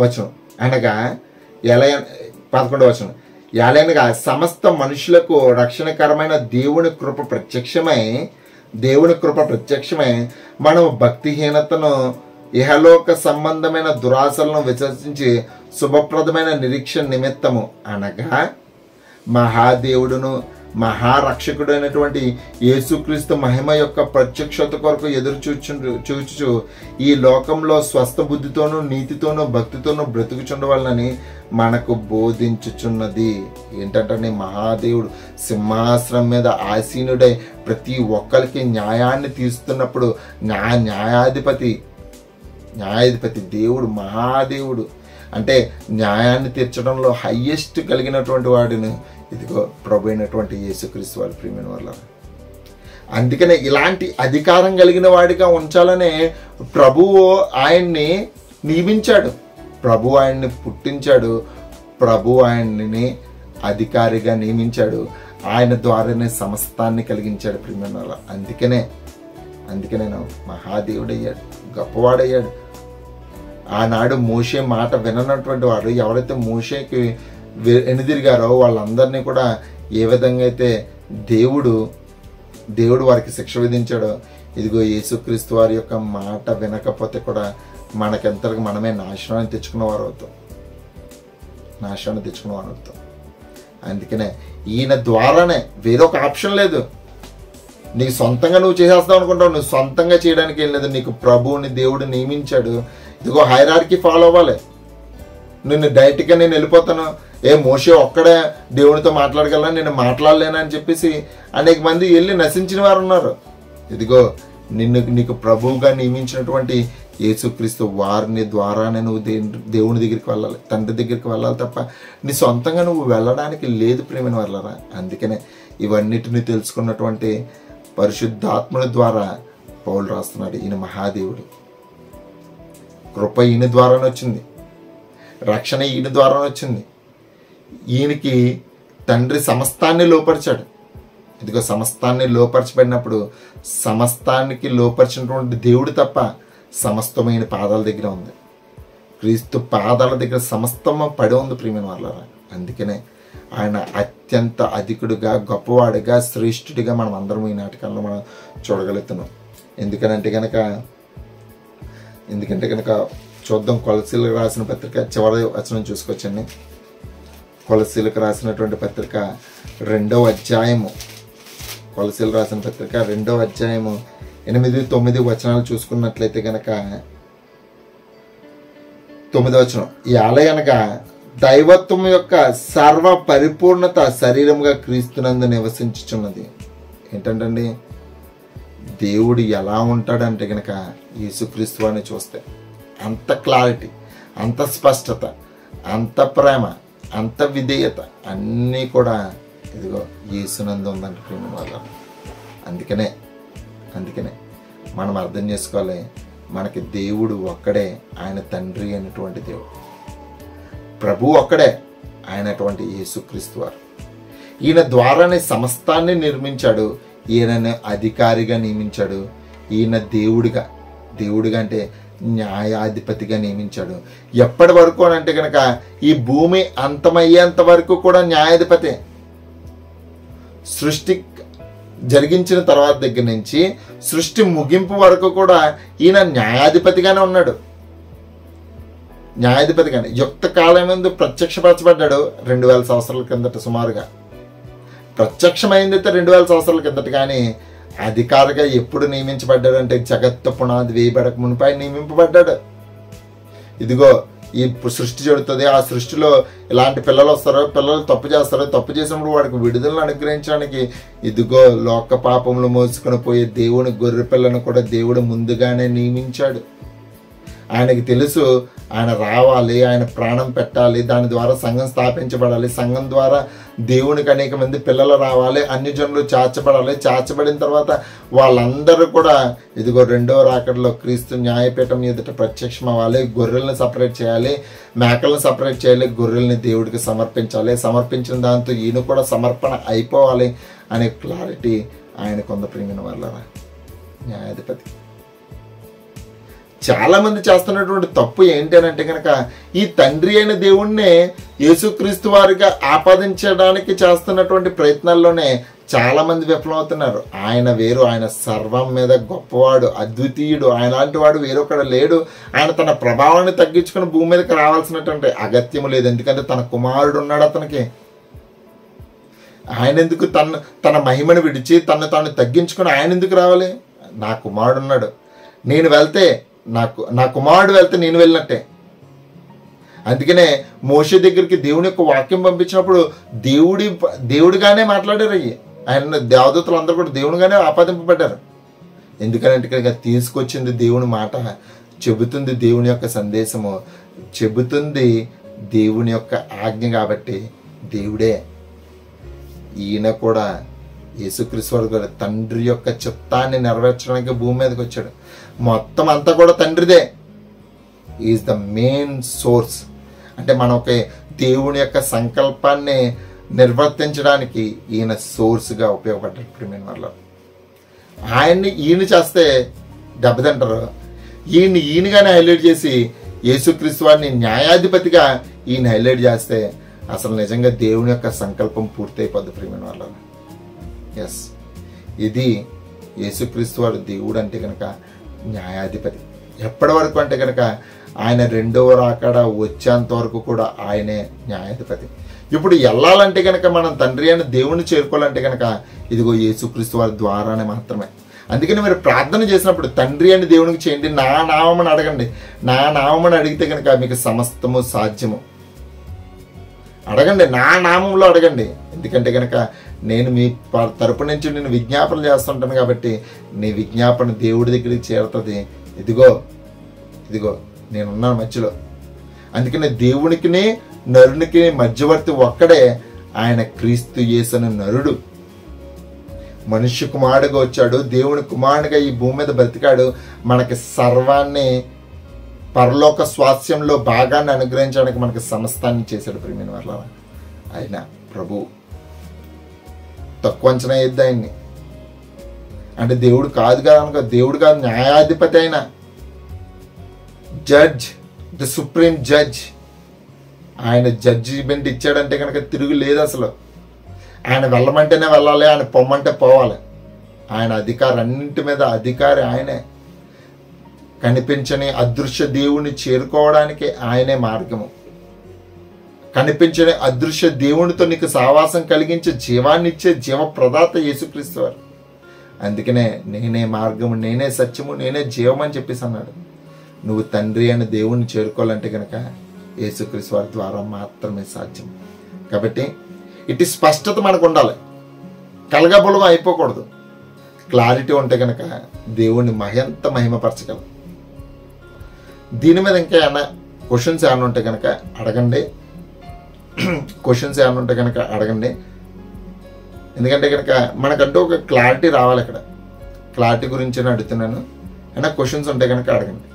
వచనం అనగా 11వ వచనం ఎలాగనగా సమస్త మనుషులకు రక్షణకరమైన దేవుని కృప ప్రత్యక్షమై మనం భక్తిహీనతను ఇహలోక సంబంధమైన దురాశలను విసర్జించి శుభప్రదమైన నిరీక్షణ నిమిత్తము అనగా మహాదేవుడును మహారక్షకుడైనటువంటి యేసుక్రీస్తు మహిమ యొక్క ప్రత్యక్షత కొరకు ఎదురు చూచుచు ఈ లోకంలో స్వస్థ బుద్ధితోనూ నీతితోనూ భక్తితోనూ బ్రతుకుచుండవాలని మనకు బోధించుచున్నది. ఏంటంటే మహాదేవుడు సింహాసనం మీద ఆసీనుడై ప్రతి ఒక్కరికి న్యాయాన్ని తీస్తున్నప్పుడు న్యాయాధిపతి దేవుడు మహాదేవుడు అంటే న్యాయాన్ని తీర్చడంలో హైయెస్ట్ కలిగినటువంటి వాడిని ఇదిగో ప్రభు అయినటువంటి యేసుక్రీస్తు వారి ప్రియమైన వాళ్ళ. అందుకనే ఇలాంటి అధికారం కలిగిన వాడిగా ఉంచాలనే ప్రభువు ఆయన్ని నియమించాడు. ప్రభు ఆయన్ని పుట్టించాడు. ప్రభు ఆయన్ని అధికారిగా నియమించాడు. ఆయన ద్వారానే సమస్తాన్ని కలిగించాడు ప్రియమైన వాళ్ళ. అందుకనే మహాదేవుడయ్యాడు, గొప్పవాడయ్యాడు. ఆనాడు మోషే మాట విననటువంటి వాడు ఎవరైతే మోషేకి ఎనుదిరిగారో వాళ్ళందరినీ కూడా ఏ విధంగా అయితే దేవుడు వారికి శిక్ష విధించాడో ఇదిగో యేసుక్రీస్తు వారి యొక్క మాట వినకపోతే కూడా మనకెంతకు మనమే నాశనాన్ని తెచ్చుకున్న వారు అవుతాం. అందుకనే ఈయన ద్వారానే వేరొక ఆప్షన్ లేదు. నీకు సొంతంగా నువ్వు చేసేస్తావు అనుకుంటావు. నువ్వు సొంతంగా చేయడానికి ఏం లేదు. నీకు ప్రభువుని దేవుడు నియమించాడు. ఇదిగో హైరార్కీ ఫాలో అవ్వాలి. నిన్ను డైరెక్ట్గా నేను వెళ్ళిపోతాను, మోషే ఒక్కడే దేవునితో మాట్లాడగలను, నేను మాట్లాడలేనని చెప్పేసి అనేక మంది వెళ్ళి నశించిన వారు ఉన్నారు. ఇదిగో నీకు ప్రభువుగా నియమించినటువంటి యేసుక్రీస్తు వారిని ద్వారానే నువ్వు దేవుని దగ్గరికి వెళ్ళాలి, తండ్రి దగ్గరికి వెళ్ళాలి తప్ప నీ సొంతంగా నువ్వు వెళ్ళడానికి లేదు ప్రియమైన వాళ్ళరా. అందుకనే ఇవన్నిటిని తెలుసుకున్నటువంటి పరిశుద్ధాత్మల ద్వారా పౌలు రాస్తున్నాడు. ఈయన మహాదేవుడు, కృప ఈయన ద్వారానే వచ్చింది, రక్షణ ఈయన ద్వారానే వచ్చింది. ఈయనకి తండ్రి సమస్తాన్ని లోపరిచాడు. ఇదిగో సమస్తాన్ని లోపరచబడినప్పుడు సమస్తానికి లోపరిచినటువంటి దేవుడు తప్ప సమస్తమైన పాదాల దగ్గర ఉంది. క్రీస్తు పాదాల దగ్గర సమస్తము పడి ఉంది ప్రియమైన వాళ్ళరా. అందుకనే ఆయన అత్యంత అధికుడిగా, గొప్పవాడిగా, శ్రేష్ఠుడిగా మనం అందరం ఈ నాటకాల్లో మనం చూడగలుగుతున్నాం. ఎందుకంటే కనుక చూద్దాం. కొలసీలకు రాసిన పత్రిక చివరి వచనం చూసుకొచ్చండి. కొలసీలకు రాసినటువంటి పత్రిక 2వ అధ్యాయము, కొలసీలు రాసిన పత్రిక 2వ అధ్యాయము 8-9 వచనాలు చూసుకున్నట్లయితే కనుక 9వ వచనం, ఈ ఆలయనగా దైవత్వం యొక్క సర్వ పరిపూర్ణత శరీరముగా క్రీస్తునందు నివసించుచున్నది. ఏంటంటండి, దేవుడు ఎలా ఉంటాడంటే కనుక యేసుక్రీస్తు అని చూస్తే అంత క్లారిటీ, అంత స్పష్టత, అంత ప్రేమ, అంత విధేయత అన్నీ కూడా ఇదిగో యేసునందు ఉందంటే ప్రేమ వల్ల. అందుకనే మనం అర్థం చేసుకోవాలి, మనకి దేవుడు ఒక్కడే, ఆయన తండ్రి అయినటువంటి దేవుడు, ప్రభు ఒక్కడే, ఆయనటువంటి యేసుక్రీస్తు వారు. ఈయన ద్వారానే సమస్తాన్ని నిర్మించాడు, ఈయనను అధికారిగా నియమించాడు, ఈయన దేవుడిగా అంటే న్యాయాధిపతిగా నియమించాడు. ఎప్పటి వరకు అని అంటే కనుక ఈ భూమి అంతమయ్యేంత వరకు కూడా న్యాయాధిపతే. సృష్టి జరిగించిన తర్వాత దగ్గర నుంచి సృష్టి ముగింపు వరకు కూడా ఈయన న్యాయాధిపతిగానే ఉన్నాడు. న్యాయాధిపతిగానే యుక్త కాలం ముందు ప్రత్యక్షపరచబడ్డాడు 2000 సంవత్సరాల కిందట, సుమారుగా ప్రత్యక్షమైందైతే 2000 సంవత్సరాల కిందట. కానీ అధికారిగా ఎప్పుడు నియమించబడ్డాడు అంటే జగత్తు పునాది వేయబడక మునిపై నియమింపబడ్డాడు. ఇదిగో ఈ సృష్టి జరుగుతుంది, ఆ సృష్టిలో ఇలాంటి పిల్లలు వస్తారో, పిల్లలు తప్పు చేస్తారో, తప్పు చేసినప్పుడు వాడికి విడుదలను అనుగ్రహించడానికి ఇదిగో లోక పాపములు మోసుకొని పోయే దేవుని గొర్రె పిల్లను కూడా దేవుడు ముందుగానే నియమించాడు. ఆయనకి తెలుసు ఆయన రావాలి, ఆయన ప్రాణం పెట్టాలి, దాని ద్వారా సంఘం స్థాపించబడాలి, సంఘం ద్వారా దేవునికి అనేక మంది పిల్లలు రావాలి, అన్ని జనులు చాచబడాలి, చాచబడిన తర్వాత వాళ్ళందరూ కూడా ఇదిగో 2వ రాకడలో క్రీస్తు న్యాయపీఠం ఎదుట ప్రత్యక్షం అవ్వాలి, గొర్రెల్ని సపరేట్ చేయాలి, మేకలను సపరేట్ చేయాలి, గొర్రెల్ని దేవుడికి సమర్పించాలి, సమర్పించిన దాంతో ఈయన కూడా సమర్పణ అయిపోవాలి అనే క్లారిటీ ఆయనకు ఉంది ప్రియమైన వాళ్ళరా. న్యాయాధిపతి. చాలా మంది చేస్తున్నటువంటి తప్పు ఏంటి అని అంటే కనుక ఈ తండ్రి అయిన దేవుణ్ణే యేసుక్రీస్తు వారిగా ఆపాదించడానికి చేస్తున్నటువంటి ప్రయత్నాల్లోనే చాలా మంది విఫలమవుతున్నారు. ఆయన వేరు, ఆయన సర్వం మీద గొప్పవాడు, అద్వితీయుడు, ఆయన లాంటి వాడు వేరొకడు లేడు. ఆయన తన ప్రభావాన్ని తగ్గించుకుని భూమి మీదకి రావాల్సినటువంటి అగత్యం లేదు. ఎందుకంటే తన కుమారుడు ఉన్నాడు అతనికి. ఆయన ఎందుకు తన మహిమను విడిచి తాను తగ్గించుకుని ఆయన ఎందుకు రావాలి? నా కుమారుడు ఉన్నాడు, నేను వెళ్తే నా కుమారుడు వెళ్తే నేను వెళ్ళినట్టే. అందుకనే మోషే దగ్గరికి దేవుని యొక్క వాక్యం పంపించినప్పుడు దేవుడిగానే మాట్లాడారు. ఆయన దేవదూతలు అందరూ కూడా దేవునిగానే ఆపాదింపబడ్డారు. ఎందుకంటే ఇక్కడ తీసుకొచ్చింది దేవుని మాట, చెబుతుంది దేవుని యొక్క సందేశము, చెబుతుంది దేవుని యొక్క ఆజ్ఞ. కాబట్టి దేవుడే. ఈయన కూడా యేసుక్రీస్తు వారు కూడా తండ్రి యొక్క చిత్తాన్ని నెరవేర్చడానికి భూమి మీదకి వచ్చాడు. మొత్తం అంతా కూడా తండ్రిదే. Is the main source. అంటే మనం ఒక దేవుని యొక్క సంకల్పాన్ని నిర్వర్తించడానికి ఈయన సోర్స్గా ఉపయోగపడ్డాడు ప్రియమైన వాళ్ళు. ఈయన చేస్తే దెబ్బతింటారు. ఈయనగానే హైలైట్ చేసి యేసుక్రీస్తు వారిని న్యాయాధిపతిగా ఈయన హైలైట్ చేస్తే అసలు నిజంగా దేవుని యొక్క సంకల్పం పూర్తయిపోద్ది ప్రియమైన వాళ్ళు. ఎస్, ఇది యేసుక్రీస్తు వారు దేవుడు అంటే కనుక న్యాయాధిపతి. ఎప్పటి వరకు అంటే కనుక ఆయన 2వ రాకడ వచ్చేంత వరకు కూడా ఆయనే న్యాయాధిపతి. ఇప్పుడు వెళ్ళాలంటే కనుక మనం తండ్రి అయిన దేవుని చేరుకోవాలంటే కనుక ఇదిగో యేసుక్రీస్తు వారి ద్వారానే మాత్రమే. అందుకని మీరు ప్రార్థన చేసినప్పుడు తండ్రి అని దేవునికి చేయండి, నా నామమని అడగండి. నా నామమని అడిగితే కనుక మీకు సమస్తము సాధ్యము. అడగండి, నా నామంలో అడగండి. ఎందుకంటే కనుక నేను మీ తరపు నుంచి నేను విజ్ఞాపన చేస్తుంటాను కాబట్టి నీ విజ్ఞాపన దేవుడి దగ్గరికి చేరుతుంది. ఇదిగో ఇదిగో నేనున్నాను మధ్యలో. అందుకనే దేవునికిని నరునికి మధ్యవర్తి ఒక్కడే, ఆయన క్రీస్తు యేసు నరుడు. మనుష్య కుమారుడుగా వచ్చాడు, దేవుని కుమారుడిగా ఈ భూమి మీద బ్రతికాడు, మనకి సర్వాన్ని పరలోక స్వాస్యంలో భాగాన్ని అనుగ్రహించడానికి మనకి సమస్తాన్ని చేశాడు. ప్రియమైన వాళ్ళ ఆయన ప్రభు. తక్కువ అంచనా వేద్దా ఆయన్ని. అంటే దేవుడు కాదు కదా అనుకో, దేవుడు కాదు, న్యాయాధిపతి అయిన జడ్జ్, ది సుప్రీం జడ్జ్. ఆయన జడ్జిమెంట్ ఇచ్చాడంటే కనుక తిరుగు లేదు అసలు. ఆయన వెళ్ళమంటేనే వెళ్ళాలి, ఆయన పొమ్మంటే పోవాలి. ఆయన అధికారం, అన్నింటి మీద అధికారి ఆయనే. కనిపించని అదృశ్య దేవుణ్ణి చేరుకోవడానికి ఆయనే మార్గము. కనిపించని అదృశ్య దేవునితో నీకు సావాసం కలిగించే జీవాన్ని ఇచ్చే జీవ ప్రదాత యేసుక్రీస్తు వారు. అందుకనే నేనే మార్గము, నేనే సత్యము, నేనే జీవం అని చెప్పేసి అన్నాడు. నువ్వు తండ్రి అని దేవుణ్ణి చేరుకోవాలంటే కనుక యేసుక్రీస్తు వారి ద్వారా మాత్రమే సాధ్యం. కాబట్టి ఇటు స్పష్టత మనకు ఉండాలి, కలగబులం అయిపోకూడదు. క్లారిటీ ఉంటే కనుక దేవుణ్ణి ఎంత మహిమపరచగలం. దీని మీద ఇంకా ఏమన్నా క్వశ్చన్స్ ఏమైనా ఉంటే కనుక అడగండి. ఎందుకంటే కనుక మనకంటూ ఒక క్లారిటీ రావాలి. ఇక్కడ క్లారిటీ గురించి నేను అడుగుతున్నాను. ఏమైనా క్వశ్చన్స్ ఉంటే కనుక అడగండి.